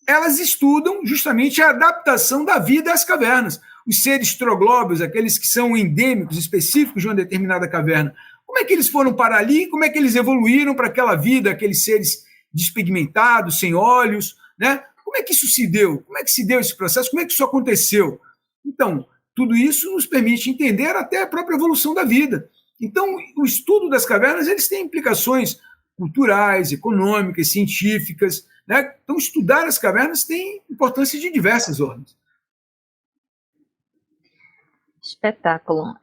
elas estudam justamente a adaptação da vida às cavernas. Os seres troglóbios, aqueles que são endêmicos, específicos de uma determinada caverna, como é que eles foram para ali, como é que eles evoluíram para aquela vida, aqueles seres despigmentados, sem olhos, né? Como é que isso se deu? Como é que se deu esse processo? Como é que isso aconteceu? Então, tudo isso nos permite entender até a própria evolução da vida. Então, o estudo das cavernas eles têm implicações culturais, econômicas, científicas, né? Então, estudar as cavernas tem importância de diversas ordens. Espetáculo.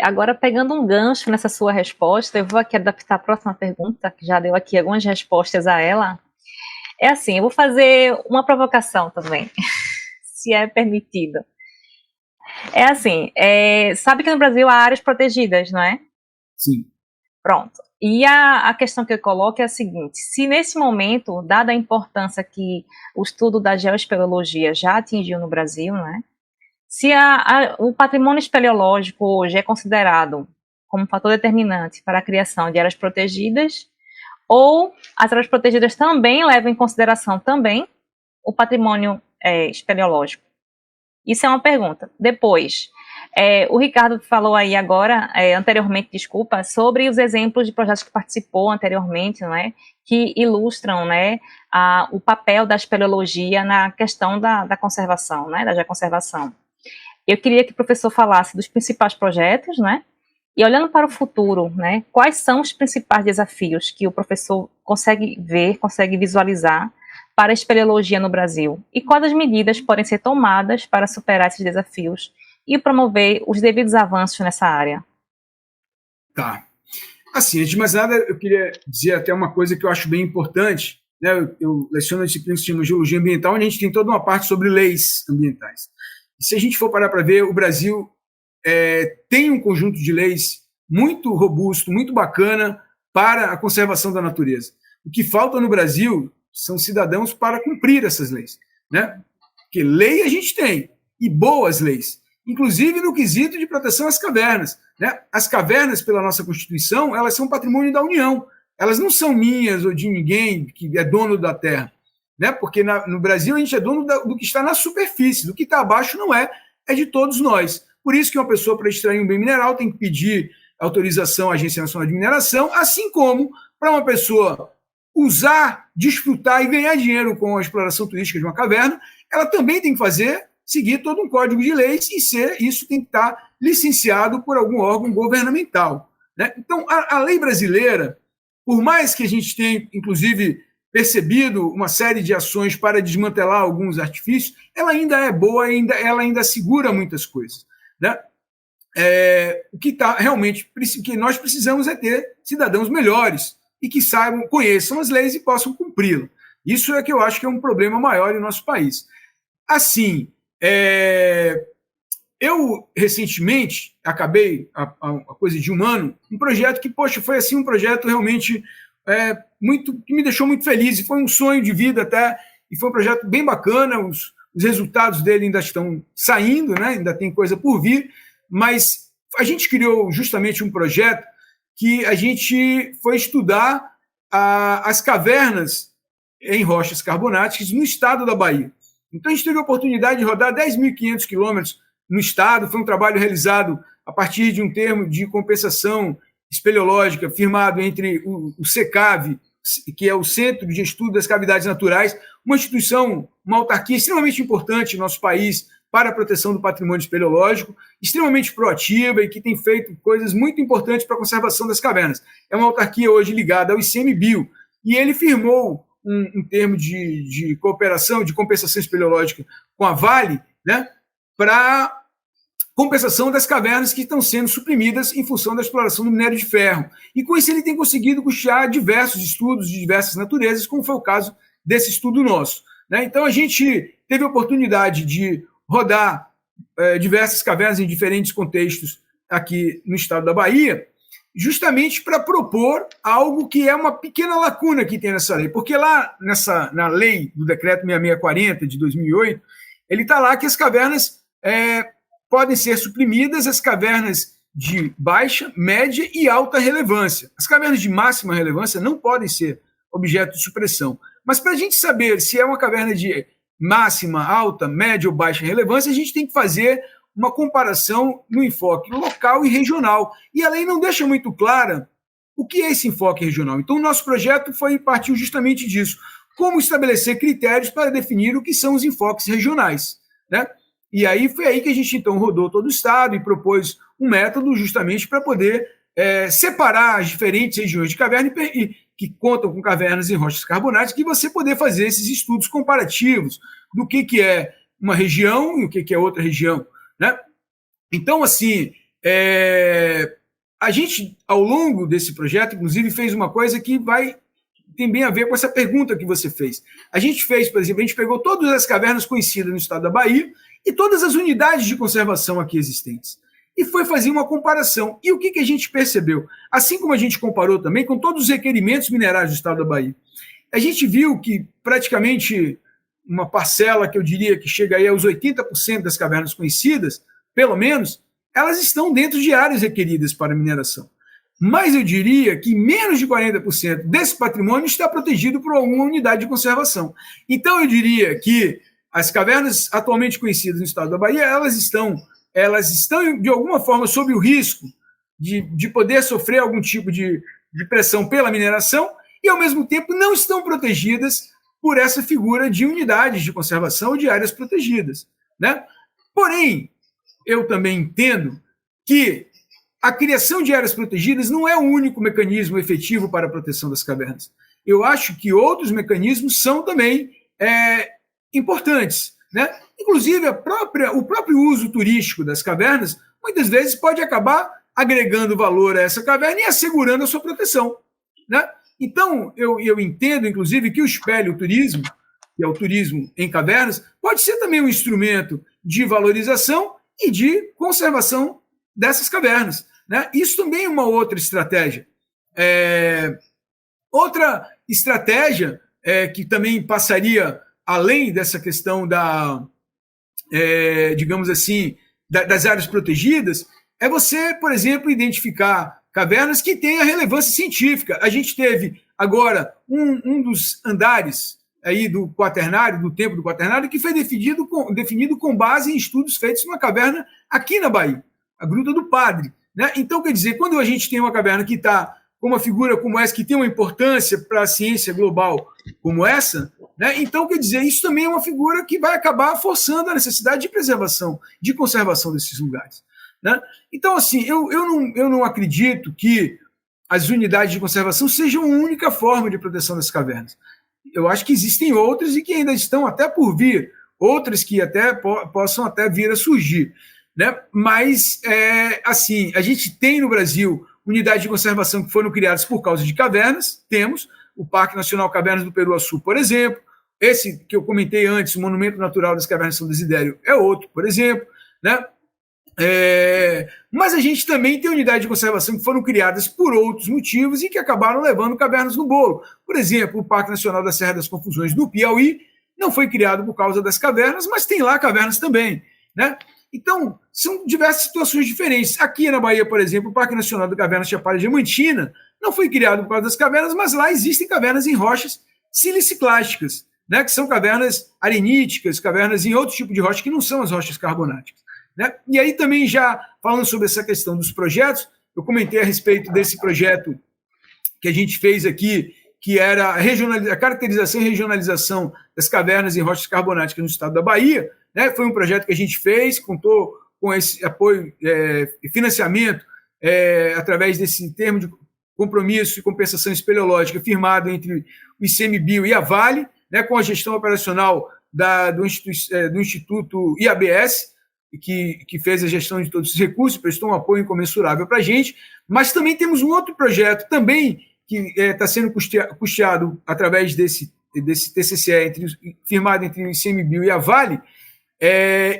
Agora, pegando um gancho nessa sua resposta, eu vou aqui adaptar a próxima pergunta, que já deu aqui algumas respostas a ela. É assim, eu vou fazer uma provocação também, se é permitido. É assim, sabe que no Brasil há áreas protegidas, não é? Sim. Pronto. E a questão que eu coloco é a seguinte: se nesse momento, dada a importância que o estudo da geoespeleologia já atingiu no Brasil, né? Se o patrimônio espeleológico hoje é considerado como um fator determinante para a criação de áreas protegidas, ou as áreas protegidas também levam em consideração também o patrimônio espeleológico? Isso é uma pergunta. Depois, o Ricardo falou aí agora, anteriormente, desculpa, sobre os exemplos de projetos que participou anteriormente, né, que ilustram, né, o papel da espeleologia na questão da conservação, né, da geoconservação. Eu queria que o professor falasse dos principais projetos, né, e olhando para o futuro, né, quais são os principais desafios que o professor consegue ver, consegue visualizar para a espeleologia no Brasil, e quais as medidas podem ser tomadas para superar esses desafios e promover os devidos avanços nessa área? Tá. Assim, antes de mais nada, eu queria dizer até uma coisa que eu acho bem importante, né? Eu leciono a disciplina que se chama Geologia Ambiental, onde a gente tem toda uma parte sobre leis ambientais. E se a gente for parar para ver, o Brasil tem um conjunto de leis muito robusto, muito bacana para a conservação da natureza. O que falta no Brasil são cidadãos para cumprir essas leis, né? Porque lei a gente tem, e boas leis, inclusive no quesito de proteção às cavernas, né? As cavernas, pela nossa Constituição, elas são patrimônio da União, elas não são minhas ou de ninguém que é dono da terra, né? Porque no Brasil a gente é dono do que está na superfície, do que está abaixo não é de todos nós. Por isso que uma pessoa, para extrair um bem mineral, tem que pedir autorização à Agência Nacional de Mineração, assim como para uma pessoa usar, desfrutar e ganhar dinheiro com a exploração turística de uma caverna, ela também tem que seguir todo um código de leis e isso tem que estar licenciado por algum órgão governamental, né? Então, a lei brasileira, por mais que a gente tenha, inclusive, percebido uma série de ações para desmantelar alguns artifícios, ela ainda é boa, ela ainda segura muitas coisas, né? O que realmente que nós precisamos é ter cidadãos melhores e que saibam, conheçam as leis e possam cumpri-las. Isso é que eu acho que é um problema maior em nosso país. Assim, eu recentemente acabei, há coisa de um ano, um projeto que, poxa, foi assim um projeto realmente que me deixou muito feliz, e foi um sonho de vida até, e foi um projeto bem bacana, os resultados dele ainda estão saindo, né? Ainda tem coisa por vir, mas a gente criou justamente um projeto que a gente foi estudar as cavernas em rochas carbonáticas no estado da Bahia. Então, a gente teve a oportunidade de rodar 10.500 quilômetros no estado. Foi um trabalho realizado a partir de um termo de compensação espeleológica firmado entre o CECAV, que é o Centro de Estudo das Cavidades Naturais, uma instituição, uma autarquia extremamente importante no nosso país para a proteção do patrimônio espeleológico, extremamente proativa e que tem feito coisas muito importantes para a conservação das cavernas. É uma autarquia hoje ligada ao ICMBio, e ele firmou um termo de cooperação, de compensação espeleológica com a Vale, né, para compensação das cavernas que estão sendo suprimidas em função da exploração do minério de ferro. E com isso ele tem conseguido custear diversos estudos de diversas naturezas, como foi o caso desse estudo nosso, né? Então a gente teve a oportunidade de rodar diversas cavernas em diferentes contextos aqui no estado da Bahia, justamente para propor algo que é uma pequena lacuna que tem nessa lei, porque lá na lei do decreto 6640 de 2008, ele está lá que as cavernas podem ser suprimidas, as cavernas de baixa, média e alta relevância. As cavernas de máxima relevância não podem ser objeto de supressão. Mas para a gente saber se é uma caverna de máxima, alta, média ou baixa relevância, a gente tem que fazer uma comparação no enfoque local e regional. E a lei não deixa muito clara o que é esse enfoque regional. Então, o nosso projeto partiu justamente disso. Como estabelecer critérios para definir o que são os enfoques regionais, né? E aí foi aí que a gente, então, rodou todo o estado e propôs um método justamente para poder separar as diferentes regiões de caverna que contam com cavernas em rochas carbonáticas, e você poder fazer esses estudos comparativos do que é uma região e o que é outra região, né? Então, assim, a gente, ao longo desse projeto, inclusive, fez uma coisa que tem bem a ver com essa pergunta que você fez. A gente fez, por exemplo, a gente pegou todas as cavernas conhecidas no estado da Bahia e todas as unidades de conservação aqui existentes, e foi fazer uma comparação. E o que a gente percebeu? Assim como a gente comparou também com todos os requerimentos minerais do estado da Bahia, a gente viu que praticamente uma parcela que eu diria que chega aí aos 80% das cavernas conhecidas, pelo menos, elas estão dentro de áreas requeridas para mineração. Mas eu diria que menos de 40% desse patrimônio está protegido por alguma unidade de conservação. Então eu diria que as cavernas atualmente conhecidas no estado da Bahia, elas estão de alguma forma sob o risco de poder sofrer algum tipo de pressão pela mineração e, ao mesmo tempo, não estão protegidas por essa figura de unidades de conservação ou de áreas protegidas, né? Porém, eu também entendo que a criação de áreas protegidas não é o único mecanismo efetivo para a proteção das cavernas. Eu acho que outros mecanismos são também importantes, né? Inclusive, o próprio uso turístico das cavernas, muitas vezes, pode acabar agregando valor a essa caverna e assegurando a sua proteção, né? Então, eu entendo, inclusive, que o espeleoturismo, que é o turismo em cavernas, pode ser também um instrumento de valorização e de conservação dessas cavernas, né? Isso também é uma outra estratégia. Outra estratégia que também passaria além dessa questão digamos assim, das áreas protegidas, é você, por exemplo, identificar cavernas que tenham relevância científica. A gente teve agora um dos andares aí do Quaternário, do Templo do Quaternário, que foi definido com base em estudos feitos numa caverna aqui na Bahia, a Gruta do Padre, né? Então, quer dizer, quando a gente tem uma caverna que está com uma figura como essa, que tem uma importância para a ciência global como essa, né? Então, quer dizer, isso também é uma figura que vai acabar forçando a necessidade de preservação, de conservação desses lugares, né? Então, assim, eu não acredito que as unidades de conservação sejam a única forma de proteção das cavernas. Eu acho que existem outras e que ainda estão até por vir, outras que até possam até vir a surgir, né? Mas, assim, a gente tem no Brasil unidades de conservação que foram criadas por causa de cavernas. Temos o Parque Nacional Cavernas do Peruaçu, por exemplo. Esse que eu comentei antes, o Monumento Natural das Cavernas de São Desidério, é outro, por exemplo, né? Mas a gente também tem unidades de conservação que foram criadas por outros motivos e que acabaram levando cavernas no bolo. Por exemplo, o Parque Nacional da Serra das Confusões, no Piauí, não foi criado por causa das cavernas, mas tem lá cavernas também, né? Então, são diversas situações diferentes. Aqui na Bahia, por exemplo, o Parque Nacional da Caverna Chapada Diamantina não foi criado por causa das cavernas, mas lá existem cavernas em rochas siliciclásticas, né, que são cavernas areníticas, cavernas em outro tipo de rocha que não são as rochas carbonáticas, né? E aí também, já falando sobre essa questão dos projetos, eu comentei a respeito desse projeto que a gente fez aqui, que era a caracterização e regionalização das cavernas em rochas carbonáticas no estado da Bahia, né? Foi um projeto que a gente fez, contou com esse apoio e financiamento através desse termo de compromisso e compensação espeleológica firmado entre o ICMBio e a Vale, né, com a gestão operacional do Instituto IABS, que fez a gestão de todos os recursos, prestou um apoio incomensurável para a gente. Mas também temos um outro projeto também que está sendo custeado através desse TCCE firmado entre o ICMBio e a Vale,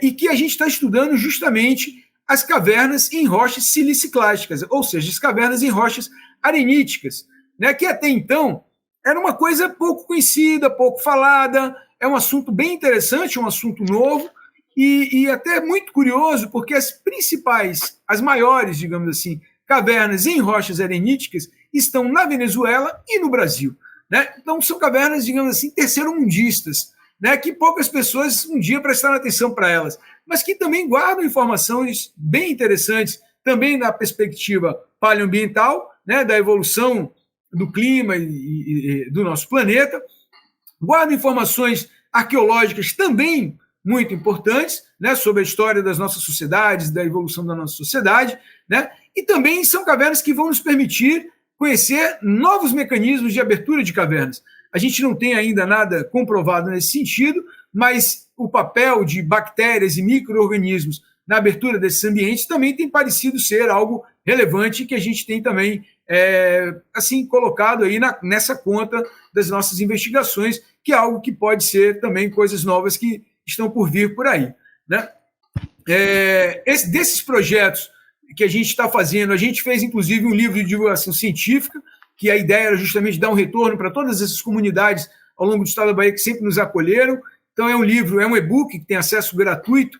e que a gente está estudando justamente as cavernas em rochas siliciclásticas, ou seja, as cavernas em rochas areníticas, né, que até então era uma coisa pouco conhecida, pouco falada, é um assunto bem interessante, um assunto novo, e até muito curioso, porque as maiores, digamos assim, cavernas em rochas areníticas estão na Venezuela e no Brasil, né? Então são cavernas, digamos assim, terceiro-mundistas, né, que poucas pessoas um dia prestaram atenção para elas, mas que também guardam informações bem interessantes, também na perspectiva paleoambiental, né, da evolução do clima e do nosso planeta, guardam informações arqueológicas também muito importantes, né, sobre a história das nossas sociedades, da evolução da nossa sociedade, né, E também são cavernas que vão nos permitir conhecer novos mecanismos de abertura de cavernas. A gente não tem ainda nada comprovado nesse sentido, mas o papel de bactérias e micro-organismos na abertura desses ambientes também tem parecido ser algo relevante que a gente tem também assim colocado aí nessa conta das nossas investigações, que é algo que pode ser também coisas novas que estão por vir por aí, né? Desses projetos que a gente está fazendo, a gente fez inclusive um livro de divulgação científica, que a ideia era justamente dar um retorno para todas essas comunidades ao longo do estado da Bahia que sempre nos acolheram. Então é um livro, é um e-book que tem acesso gratuito.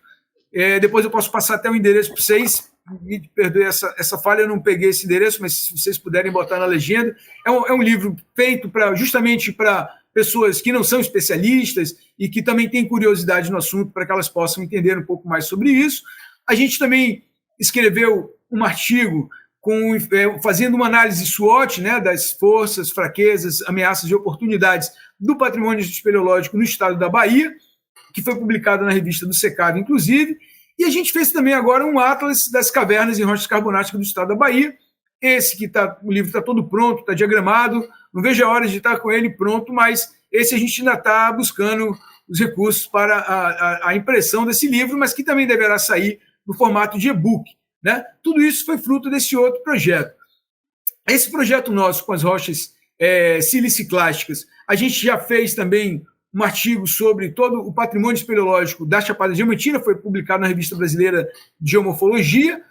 Depois eu posso passar até o endereço para vocês. Me perdoe essa falha, eu não peguei esse endereço, mas se vocês puderem botar na legenda. É um livro feito justamente para pessoas que não são especialistas e que também têm curiosidade no assunto, para que elas possam entender um pouco mais sobre isso. A gente também escreveu um artigo fazendo uma análise SWOT, né, das forças, fraquezas, ameaças e oportunidades do patrimônio espeleológico no estado da Bahia, que foi publicado na revista do SECAV, inclusive. E a gente fez também agora um atlas das cavernas em rochas carbonáticas do estado da Bahia. O livro está todo pronto, está diagramado, não vejo a hora de estar com ele pronto, mas esse a gente ainda está buscando os recursos para a impressão desse livro, mas que também deverá sair no formato de e-book, né? Tudo isso foi fruto desse outro projeto. Esse projeto nosso com as rochas siliciclásticas, a gente já fez também um artigo sobre todo o patrimônio espeleológico da Chapada Diamantina, foi publicado na Revista Brasileira de Geomorfologia,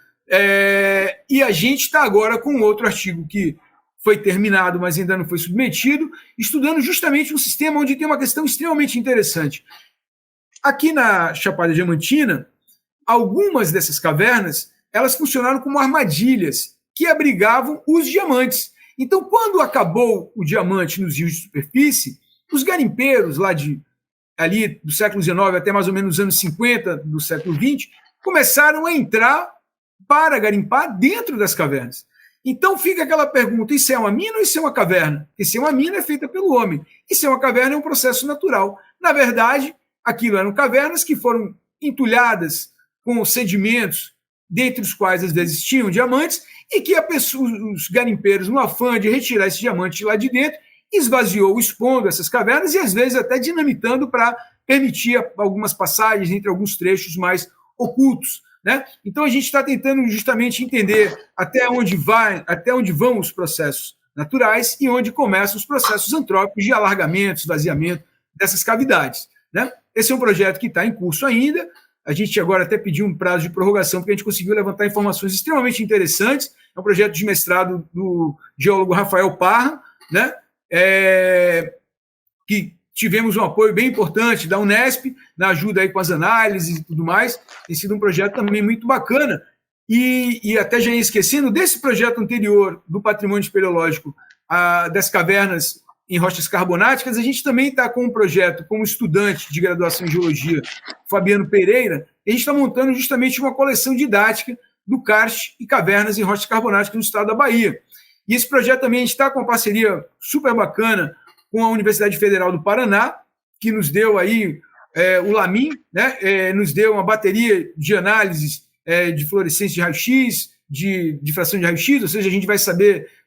e a gente está agora com outro artigo que foi terminado, mas ainda não foi submetido, estudando justamente um sistema onde tem uma questão extremamente interessante. Aqui na Chapada Diamantina, algumas dessas cavernas, elas funcionaram como armadilhas que abrigavam os diamantes. Então, quando acabou o diamante nos rios de superfície, os garimpeiros ali do século XIX até mais ou menos os anos 50 do século XX, começaram a entrar para garimpar dentro das cavernas. Então fica aquela pergunta, isso é uma mina ou isso é uma caverna? Isso é uma mina, é feita pelo homem. Isso é uma caverna, é um processo natural. Na verdade, aquilo eram cavernas que foram entulhadas com sedimentos, dentre os quais às vezes tinham diamantes, e que os garimpeiros, no afã de retirar esse diamante lá de dentro, esvaziou expondo essas cavernas e às vezes até dinamitando para permitir algumas passagens entre alguns trechos mais ocultos, né? Então a gente está tentando justamente entender até onde vão os processos naturais e onde começam os processos antrópicos de alargamento, esvaziamento dessas cavidades, né? Esse é um projeto que está em curso ainda. A gente agora até pediu um prazo de prorrogação, porque a gente conseguiu levantar informações extremamente interessantes. É um projeto de mestrado do geólogo Rafael Parra, né? Que tivemos um apoio bem importante da Unesp, na ajuda aí com as análises e tudo mais. Tem sido um projeto também muito bacana. E até já ia esquecendo, desse projeto anterior do patrimônio espeleológico das cavernas em rochas carbonáticas, a gente também está com um projeto como estudante de graduação em geologia, Fabiano Pereira, e a gente está montando justamente uma coleção didática do karst e cavernas em rochas carbonáticas no estado da Bahia. E esse projeto também a gente está com uma parceria super bacana com a Universidade Federal do Paraná, que nos deu aí o LAMIN, né? Nos deu uma bateria de análises de fluorescência de raio-x, de difração de raio-x, ou seja, a gente vai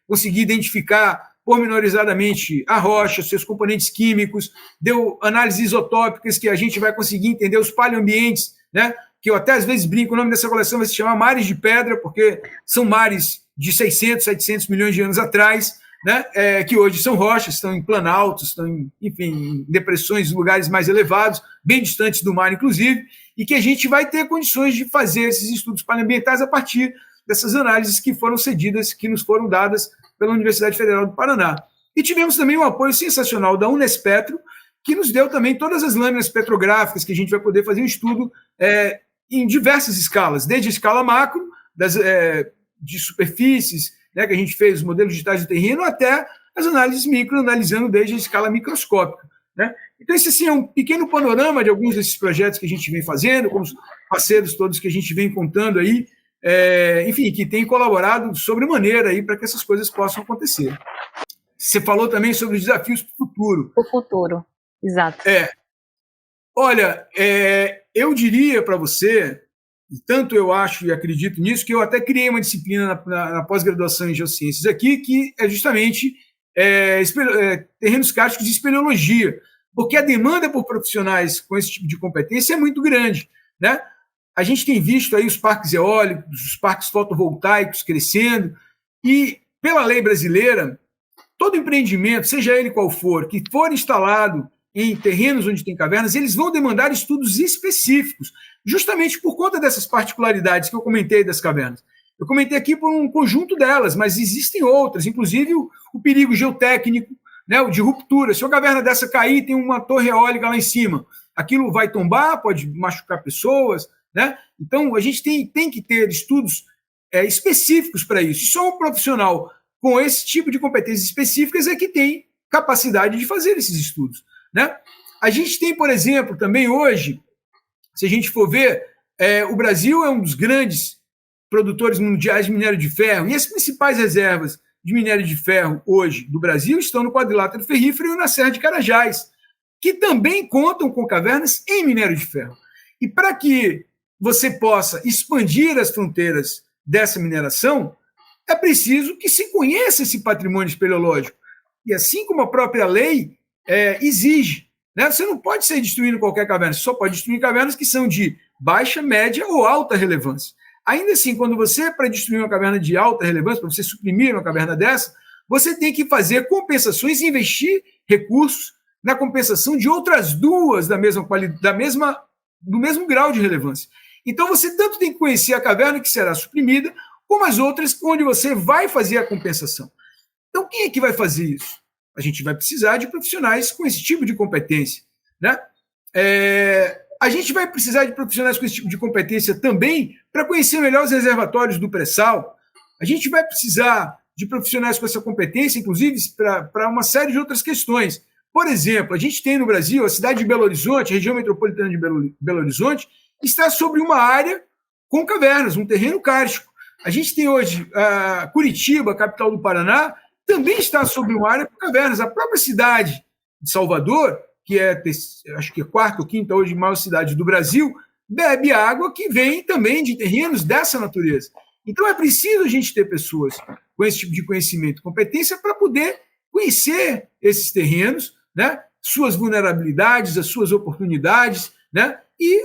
conseguir identificar pormenorizadamente a rocha, seus componentes químicos, deu análises isotópicas que a gente vai conseguir entender os paleoambientes, né? Que eu até às vezes brinco, o nome dessa coleção vai se chamar Mares de Pedra, porque são mares de 600, 700 milhões de anos atrás, né? Que hoje são rochas, estão em planaltos, estão em depressões, em lugares mais elevados, bem distantes do mar, inclusive, e que a gente vai ter condições de fazer esses estudos paleoambientais a partir dessas análises que foram cedidas, que nos foram dadas pela Universidade Federal do Paraná. E tivemos também um apoio sensacional da Unespetro, que nos deu também todas as lâminas petrográficas que a gente vai poder fazer um estudo em diversas escalas, desde a escala macro, de superfícies, né, que a gente fez os modelos digitais do terreno, até as análises micro, analisando desde a escala microscópica, né? Então, esse assim, é um pequeno panorama de alguns desses projetos que a gente vem fazendo, com os parceiros todos que a gente vem contando aí, enfim, que tem colaborado sobremaneira aí para que essas coisas possam acontecer. Você falou também sobre os desafios para o futuro. O futuro, exato. Olha, eu diria para você tanto eu acho e acredito nisso, que eu até criei uma disciplina na pós-graduação em geociências aqui, que é justamente terrenos cársticos de espeleologia, porque a demanda por profissionais com esse tipo de competência é muito grande, né? A gente tem visto aí os parques eólicos, os parques fotovoltaicos crescendo, e pela lei brasileira, todo empreendimento, seja ele qual for, que for instalado em terrenos onde tem cavernas, eles vão demandar estudos específicos, justamente por conta dessas particularidades que eu comentei das cavernas. Eu comentei aqui por um conjunto delas, mas existem outras, inclusive o perigo geotécnico, né, o de ruptura. Se uma caverna dessa cair, tem uma torre eólica lá em cima, aquilo vai tombar, pode machucar pessoas, né? Então, a gente tem que ter estudos específicos para isso. E só um profissional com esse tipo de competências específicas é que tem capacidade de fazer esses estudos, né? A gente tem, por exemplo, também hoje, se a gente for ver, o Brasil é um dos grandes produtores mundiais de minério de ferro, e as principais reservas de minério de ferro hoje do Brasil estão no quadrilátero ferrífero e na Serra de Carajás, que também contam com cavernas em minério de ferro. E para que você possa expandir as fronteiras dessa mineração, é preciso que se conheça esse patrimônio espeleológico. E assim como a própria lei exige, né? Você não pode sair destruindo qualquer caverna, você só pode destruir cavernas que são de baixa, média ou alta relevância. Ainda assim, quando você, para destruir uma caverna de alta relevância, para você suprimir uma caverna dessa, você tem que fazer compensações e investir recursos na compensação de outras duas da mesma qualidade, do mesmo grau de relevância. Então, você tanto tem que conhecer a caverna que será suprimida, como as outras onde você vai fazer a compensação. Então, quem é que vai fazer isso? A gente vai precisar de profissionais com esse tipo de competência, né? A gente vai precisar de profissionais com esse tipo de competência também para conhecer melhor os reservatórios do pré-sal. A gente vai precisar de profissionais com essa competência, inclusive, para uma série de outras questões. Por exemplo, a gente tem no Brasil a cidade de Belo Horizonte, a região metropolitana de Belo Horizonte, está sobre uma área com cavernas, um terreno kárstico. A gente tem hoje Curitiba, capital do Paraná, também está sobre uma área com cavernas. A própria cidade de Salvador, que acho que é a quarta ou quinta hoje maior cidade do Brasil, bebe água que vem também de terrenos dessa natureza. Então é preciso a gente ter pessoas com esse tipo de conhecimento e competência para poder conhecer esses terrenos, né, suas vulnerabilidades, as suas oportunidades, né, e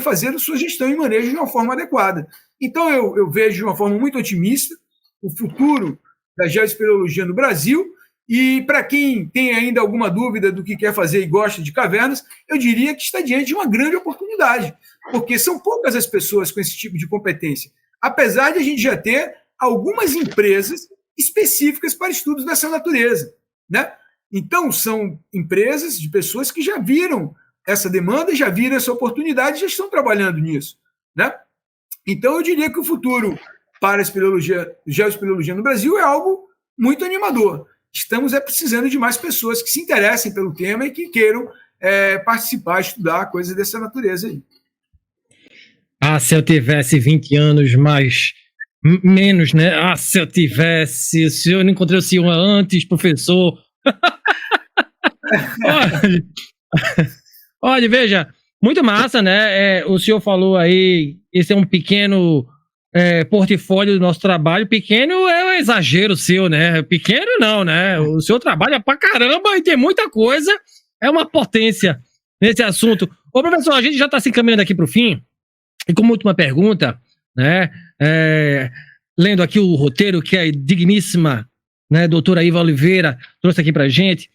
fazer a sua gestão e manejo de uma forma adequada. Então eu vejo de uma forma muito otimista o futuro da geoespeleologia no Brasil. E para quem tem ainda alguma dúvida do que quer fazer e gosta de cavernas, eu diria que está diante de uma grande oportunidade, porque são poucas as pessoas com esse tipo de competência, apesar de a gente já ter algumas empresas específicas para estudos dessa natureza, né? Então, são empresas de pessoas que já viram essa demanda, já viram essa oportunidade e já estão trabalhando nisso, né? Então, eu diria que o futuro para a geoespeleologia no Brasil é algo muito animador. Estamos precisando de mais pessoas que se interessem pelo tema e que queiram participar, estudar coisas dessa natureza aí. Ah, se eu tivesse 20 anos menos, né? Ah, se eu não encontrei o senhor antes, professor. Olha, veja, muito massa, né? O senhor falou aí, esse é um pequeno portfólio do nosso trabalho. Pequeno é um exagero seu, né? Pequeno não, né? O senhor trabalha pra caramba e tem muita coisa. É uma potência nesse assunto. Ô, professor, a gente já está se encaminhando aqui para o fim. E como última pergunta, né? Lendo aqui o roteiro que a digníssima, né, doutora Iva Oliveira trouxe aqui pra gente.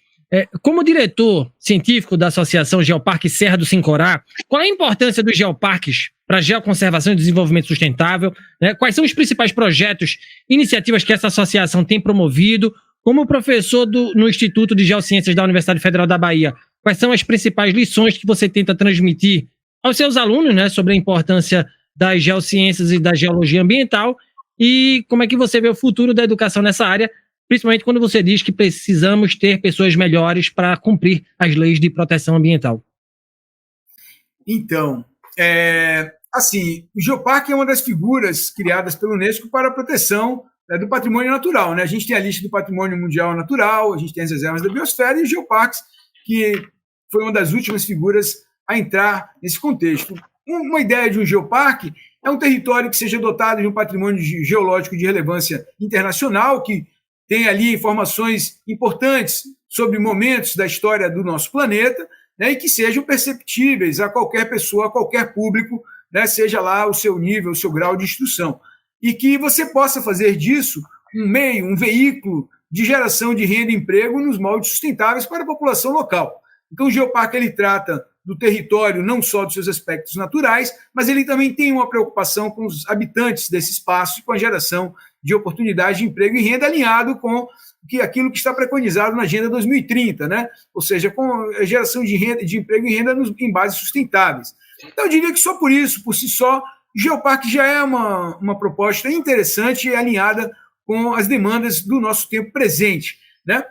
Como diretor científico da Associação Geoparque Serra do Sincorá, qual é a importância dos geoparques para a geoconservação e desenvolvimento sustentável? Né? Quais são os principais projetos, iniciativas que essa associação tem promovido? Como professor no Instituto de Geociências da Universidade Federal da Bahia, quais são as principais lições que você tenta transmitir aos seus alunos, né, sobre a importância das geociências e da geologia ambiental? E como é que você vê o futuro da educação nessa área, principalmente quando você diz que precisamos ter pessoas melhores para cumprir as leis de proteção ambiental? Então, assim, o Geoparque é uma das figuras criadas pela Unesco para a proteção do patrimônio natural, né? A gente tem a lista do patrimônio mundial natural, a gente tem as reservas da biosfera e os geoparques, que foi uma das últimas figuras a entrar nesse contexto. uma ideia de um geoparque é um território que seja dotado de um patrimônio geológico de relevância internacional, que tem ali informações importantes sobre momentos da história do nosso planeta, né, e que sejam perceptíveis a qualquer pessoa, a qualquer público, né, seja lá o seu nível, o seu grau de instrução. E que você possa fazer disso um meio, um veículo de geração de renda e emprego nos moldes sustentáveis para a população local. Então, o geoparque ele trata do território não só dos seus aspectos naturais, mas ele também tem uma preocupação com os habitantes desse espaço e com a geração de oportunidades de emprego e renda alinhado com aquilo que está preconizado na Agenda 2030, né? Ou seja, com a geração de renda, de emprego e renda em bases sustentáveis. Então, eu diria que só por isso, por si só, o geoparque já é uma proposta interessante e alinhada com as demandas do nosso tempo presente, né?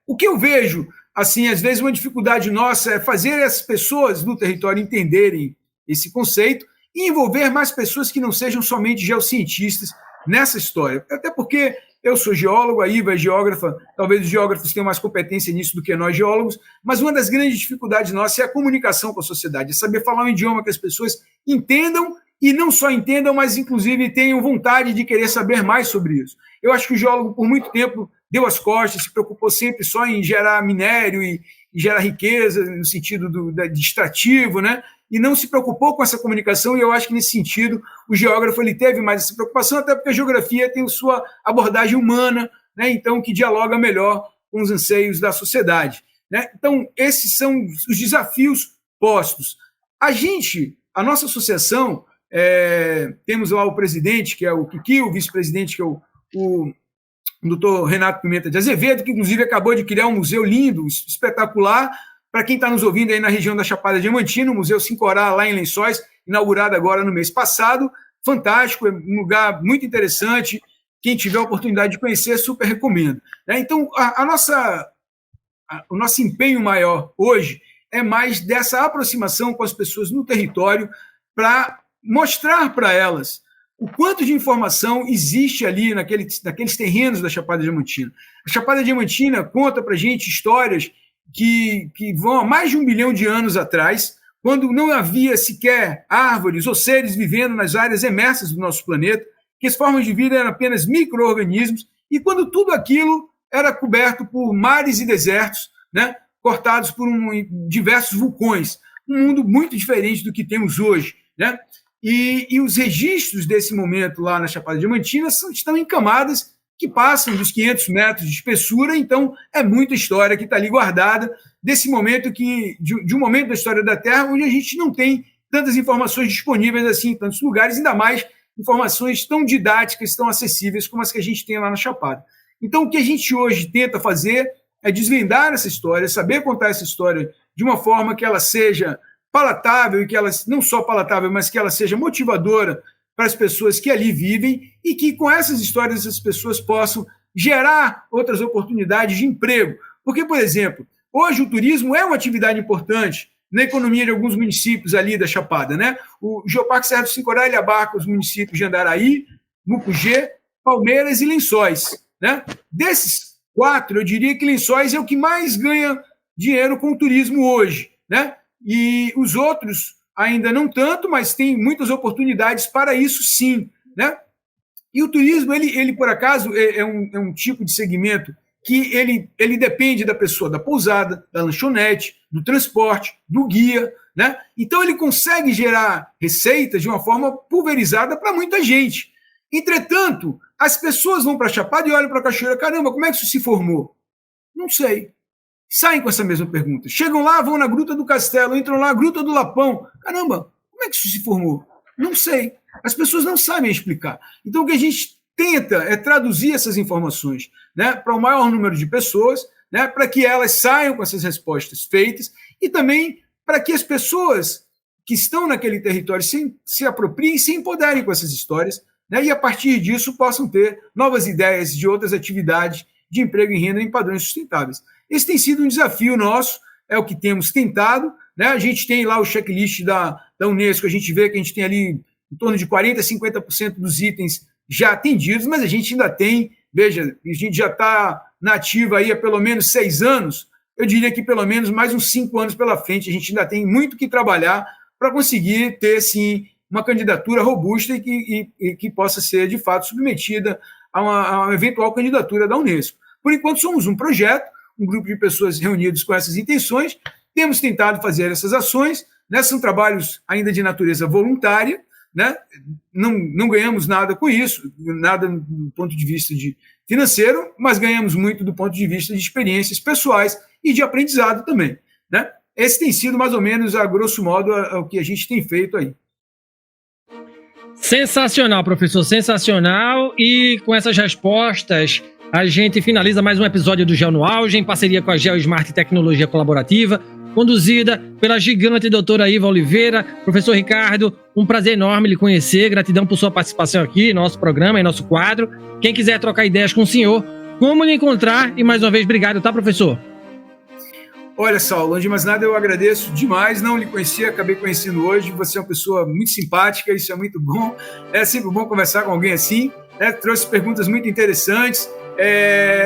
O que eu vejo, assim, às vezes uma dificuldade nossa é fazer as pessoas do território entenderem esse conceito e envolver mais pessoas que não sejam somente geocientistas nessa história. Até porque eu sou geólogo, a Iva é geógrafa, talvez os geógrafos tenham mais competência nisso do que nós geólogos, mas uma das grandes dificuldades nossas é a comunicação com a sociedade, é saber falar um idioma que as pessoas entendam e não só entendam, mas inclusive tenham vontade de querer saber mais sobre isso. Eu acho que o geólogo, por muito tempo, deu as costas, se preocupou sempre só em gerar minério e gerar riqueza, no sentido de extrativo, né? E não se preocupou com essa comunicação, e eu acho que, nesse sentido, o geógrafo ele teve mais essa preocupação, até porque a geografia tem sua abordagem humana, né? Então, que dialoga melhor com os anseios da sociedade, né? Então, esses são os desafios postos. A nossa associação, temos lá o presidente, que é o Kiki, o vice-presidente, que é o doutor Renato Pimenta de Azevedo, que inclusive acabou de criar um museu lindo, espetacular, para quem está nos ouvindo aí na região da Chapada Diamantina, o Museu Sincorá, lá em Lençóis, inaugurado agora no mês passado, fantástico, é um lugar muito interessante, quem tiver a oportunidade de conhecer, super recomendo. Então, o nosso empenho maior hoje é mais dessa aproximação com as pessoas no território, para mostrar para elas o quanto de informação existe ali naqueles terrenos da Chapada Diamantina. A Chapada Diamantina conta para a gente histórias que vão há mais de 1 bilhão de anos atrás, quando não havia sequer árvores ou seres vivendo nas áreas emersas do nosso planeta, que as formas de vida eram apenas micro-organismos, e quando tudo aquilo era coberto por mares e desertos, né, cortados por diversos vulcões. Um mundo muito diferente do que temos hoje, né? E os registros desse momento lá na Chapada Diamantina estão em camadas que passam dos 500 metros de espessura, então é muita história que está ali guardada desse momento de um momento da história da Terra onde a gente não tem tantas informações disponíveis assim em tantos lugares, ainda mais informações tão didáticas, tão acessíveis como as que a gente tem lá na Chapada. Então, o que a gente hoje tenta fazer é desvendar essa história, saber contar essa história de uma forma que ela seja palatável, e que ela não só palatável, mas que ela seja motivadora para as pessoas que ali vivem, e que com essas histórias as pessoas possam gerar outras oportunidades de emprego. Porque, por exemplo, hoje o turismo é uma atividade importante na economia de alguns municípios ali da Chapada, né? O Geoparque Serra do Sincorá ele abarca os municípios de Andaraí, Mucugê, Palmeiras e Lençóis, né? Desses 4, eu diria que Lençóis é o que mais ganha dinheiro com o turismo hoje, né? E os outros ainda não tanto, mas tem muitas oportunidades para isso sim, né? E o turismo, ele por acaso, é um tipo de segmento que ele depende da pessoa, da pousada, da lanchonete, do transporte, do guia, né? Então ele consegue gerar receitas de uma forma pulverizada para muita gente. Entretanto, as pessoas vão para a Chapada e olham para a cachoeira, caramba, como é que isso se formou? Não sei. Saem com essa mesma pergunta. Chegam lá, vão na Gruta do Castelo, entram lá, Gruta do Lapão. Caramba, como é que isso se formou? Não sei. As pessoas não sabem explicar. Então, o que a gente tenta é traduzir essas informações, né, para o maior número de pessoas, né, para que elas saiam com essas respostas feitas e também para que as pessoas que estão naquele território se apropriem e se empoderem com essas histórias, né, e, a partir disso, possam ter novas ideias de outras atividades de emprego e renda em padrões sustentáveis. Esse tem sido um desafio nosso, é o que temos tentado, né? A gente tem lá o checklist da Unesco, a gente vê que a gente tem ali em torno de 40% a 50% dos itens já atendidos, mas a gente ainda tem, veja, a gente já está na ativa aí há pelo menos 6 anos, eu diria que pelo menos mais uns 5 anos pela frente, a gente ainda tem muito que trabalhar para conseguir ter, sim, uma candidatura robusta e que possa ser, de fato, submetida a uma eventual candidatura da Unesco. Por enquanto, somos um projeto, um grupo de pessoas reunidos com essas intenções, temos tentado fazer essas ações, né? São trabalhos ainda de natureza voluntária, né? Não ganhamos nada com isso, nada do ponto de vista financeiro, mas ganhamos muito do ponto de vista de experiências pessoais e de aprendizado também, né? Esse tem sido mais ou menos, a grosso modo, o que a gente tem feito aí. Sensacional, professor, sensacional. E com essas respostas, a gente finaliza mais um episódio do Geo no Auge, em parceria com a GeoSmart Tecnologia Colaborativa, conduzida pela gigante doutora Iva Oliveira. Professor Ricardo, um prazer enorme lhe conhecer, gratidão por sua participação aqui em nosso programa, em nosso quadro. Quem quiser trocar ideias com o senhor, como lhe encontrar? E mais uma vez, obrigado, tá, professor? Olha, Saulo, antes de mais nada, eu agradeço demais, não lhe conhecia, acabei conhecendo hoje, você é uma pessoa muito simpática, isso é muito bom, é sempre bom conversar com alguém assim, né? Trouxe perguntas muito interessantes,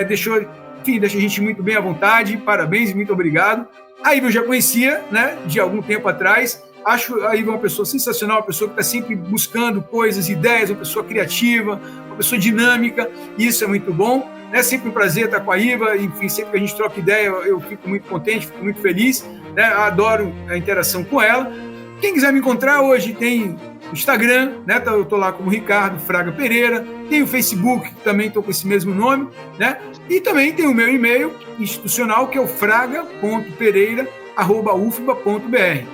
deixou a gente muito bem à vontade, parabéns e muito obrigado. A Iva eu já conhecia, né, de algum tempo atrás, acho a Iva uma pessoa sensacional, uma pessoa que está sempre buscando coisas, ideias, uma pessoa criativa, uma pessoa dinâmica, e isso é muito bom. É sempre um prazer estar com a Iva, enfim, sempre que a gente troca ideia, eu fico muito contente, fico muito feliz, né? Adoro a interação com ela. Quem quiser me encontrar, hoje tem o Instagram, né? Eu estou lá como Ricardo Fraga Pereira, tem o Facebook, que também estou com esse mesmo nome, né? E também tem o meu e-mail institucional, que é o fraga.pereira@ufba.br.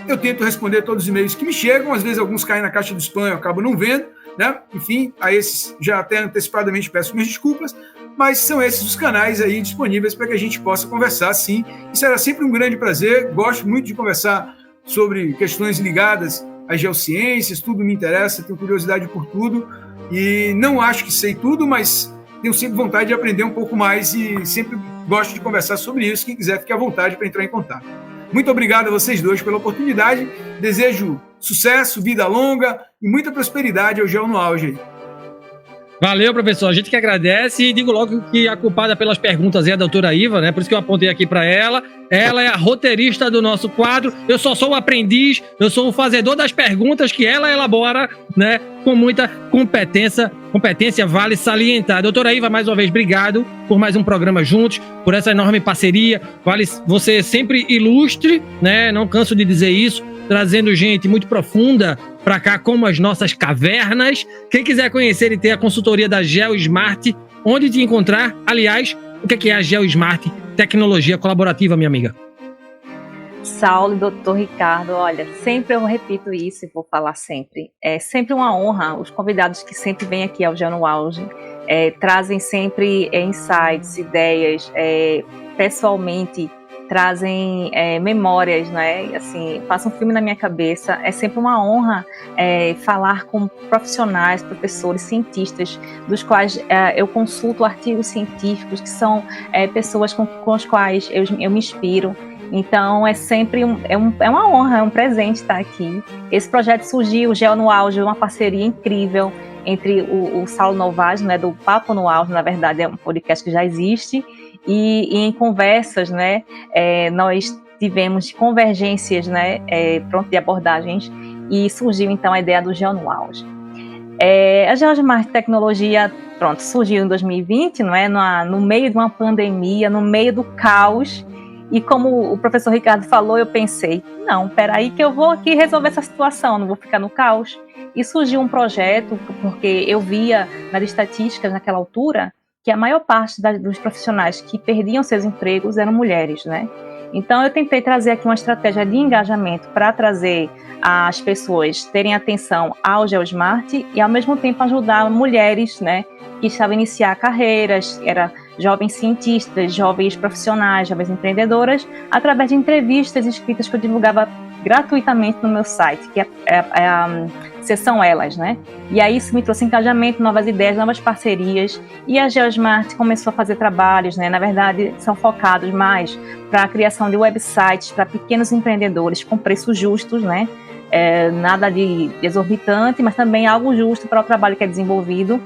Eu tento responder todos os e-mails que me chegam, às vezes alguns caem na caixa do spam, eu acabo não vendo, né? Enfim, a esses já até antecipadamente peço minhas desculpas, mas são esses os canais aí disponíveis para que a gente possa conversar, sim. E será sempre um grande prazer, gosto muito de conversar sobre questões ligadas às geociências, tudo me interessa, tenho curiosidade por tudo, e não acho que sei tudo, mas tenho sempre vontade de aprender um pouco mais e sempre gosto de conversar sobre isso. Quem quiser, fique à vontade para entrar em contato. Muito obrigado a vocês dois pela oportunidade, desejo sucesso, vida longa e muita prosperidade ao Geo no Auge. Valeu, professor. A gente que agradece e digo logo que a culpada pelas perguntas é a doutora Iva, né? Por isso que eu apontei aqui para ela. Ela é a roteirista do nosso quadro. Eu só sou o aprendiz, eu sou o fazedor das perguntas que ela elabora, né? Com muita competência. Competência vale salientar. Doutora Iva, mais uma vez, obrigado por mais um programa juntos, por essa enorme parceria. Vale você sempre ilustre, né? Não canso de dizer isso, trazendo gente muito profunda para cá, como as nossas cavernas. Quem quiser conhecer e ter a consultoria da GeoSmart, onde te encontrar? Aliás, o que é a GeoSmart Tecnologia Colaborativa, minha amiga? Saulo, doutor Ricardo, olha, sempre eu repito isso e vou falar sempre. É sempre uma honra, os convidados que sempre vêm aqui ao Geo no Auge, trazem sempre insights, ideias, pessoalmente, trazem memórias, né? Assim, passa um filme na minha cabeça. É sempre uma honra falar com profissionais, professores, cientistas, dos quais eu consulto artigos científicos, que são pessoas com as quais eu me inspiro. Então, é sempre uma honra, é um presente estar aqui. Esse projeto surgiu, o Geo no Auge, uma parceria incrível entre o Saulo Novaes, né, do Papo no Auge, na verdade é um podcast que já existe, e em conversas, né, nós tivemos convergências, né, de abordagens, e surgiu então a ideia do Geo no Auge. A GeoSmart Tecnologia, surgiu em 2020, não é, no meio de uma pandemia, no meio do caos. E como o professor Ricardo falou, eu pensei, não, peraí que eu vou aqui resolver essa situação, não vou ficar no caos. E surgiu um projeto, porque eu via nas estatísticas naquela altura, que a maior parte dos profissionais que perdiam seus empregos eram mulheres, né? Então eu tentei trazer aqui uma estratégia de engajamento para trazer as pessoas terem atenção ao GeoSmart e ao mesmo tempo ajudar mulheres, né, que estavam a iniciar carreiras, jovens cientistas, jovens profissionais, jovens empreendedoras, através de entrevistas escritas que eu divulgava gratuitamente no meu site, que é a seção Elas, né? E aí isso me trouxe engajamento, novas ideias, novas parcerias, e a GeoSmart começou a fazer trabalhos, né? Na verdade, são focados mais para a criação de websites para pequenos empreendedores com preços justos, né? Nada de exorbitante, mas também algo justo para o trabalho que é desenvolvido.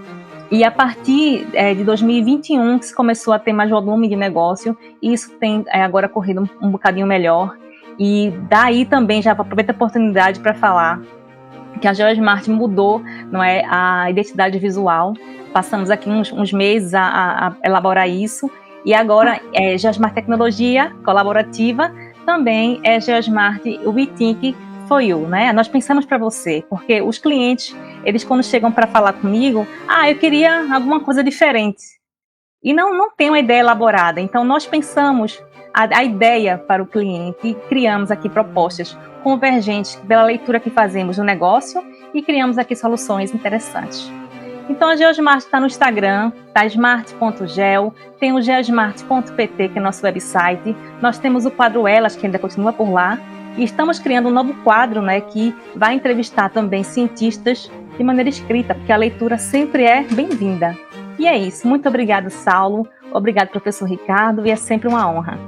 E a partir de 2021 que se começou a ter mais volume de negócio, e isso tem agora corrido um bocadinho melhor. E daí também já aproveito a oportunidade para falar que a GeoSmart mudou, não é, a identidade visual. Passamos aqui uns meses a elaborar isso. E agora é GeoSmart Tecnologia Colaborativa, também é GeoSmart We Think For You, né? Nós pensamos para você, porque os clientes, eles quando chegam para falar comigo, eu queria alguma coisa diferente. E não tem uma ideia elaborada. Então, nós pensamos a ideia para o cliente e criamos aqui propostas convergentes pela leitura que fazemos do negócio e criamos aqui soluções interessantes. Então, a GeoSmart está no Instagram, tá smart.geo, tem o geosmart.pt, que é nosso website. Nós temos o quadro Elas, que ainda continua por lá. E estamos criando um novo quadro, né, que vai entrevistar também cientistas de maneira escrita, porque a leitura sempre é bem-vinda. E é isso. Muito obrigado, Saulo. Obrigado, professor Ricardo. E é sempre uma honra.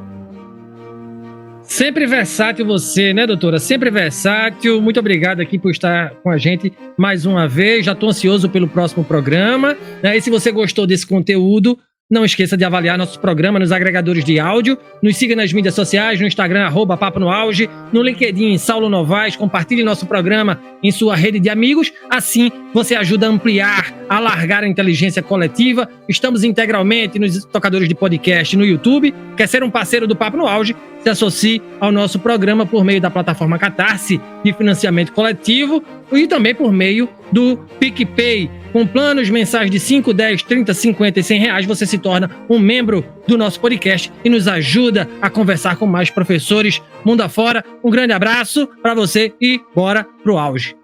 Sempre versátil você, né, doutora? Sempre versátil. Muito obrigado aqui por estar com a gente mais uma vez. Já estou ansioso pelo próximo programa. E se você gostou desse conteúdo, não esqueça de avaliar nosso programa nos agregadores de áudio. Nos siga nas mídias sociais, no Instagram, @Papo no Auge, no LinkedIn, Saulo Novaes. Compartilhe nosso programa em sua rede de amigos. Assim, você ajuda a ampliar, a alargar a inteligência coletiva. Estamos integralmente nos tocadores de podcast no YouTube. Quer ser um parceiro do Papo no Auge? Se associe ao nosso programa por meio da plataforma Catarse de financiamento coletivo e também por meio do PicPay. Com planos mensais de 5, 10, 30, 50 e 100 reais, você se torna um membro do nosso podcast e nos ajuda a conversar com mais professores mundo afora. Um grande abraço para você e bora pro auge.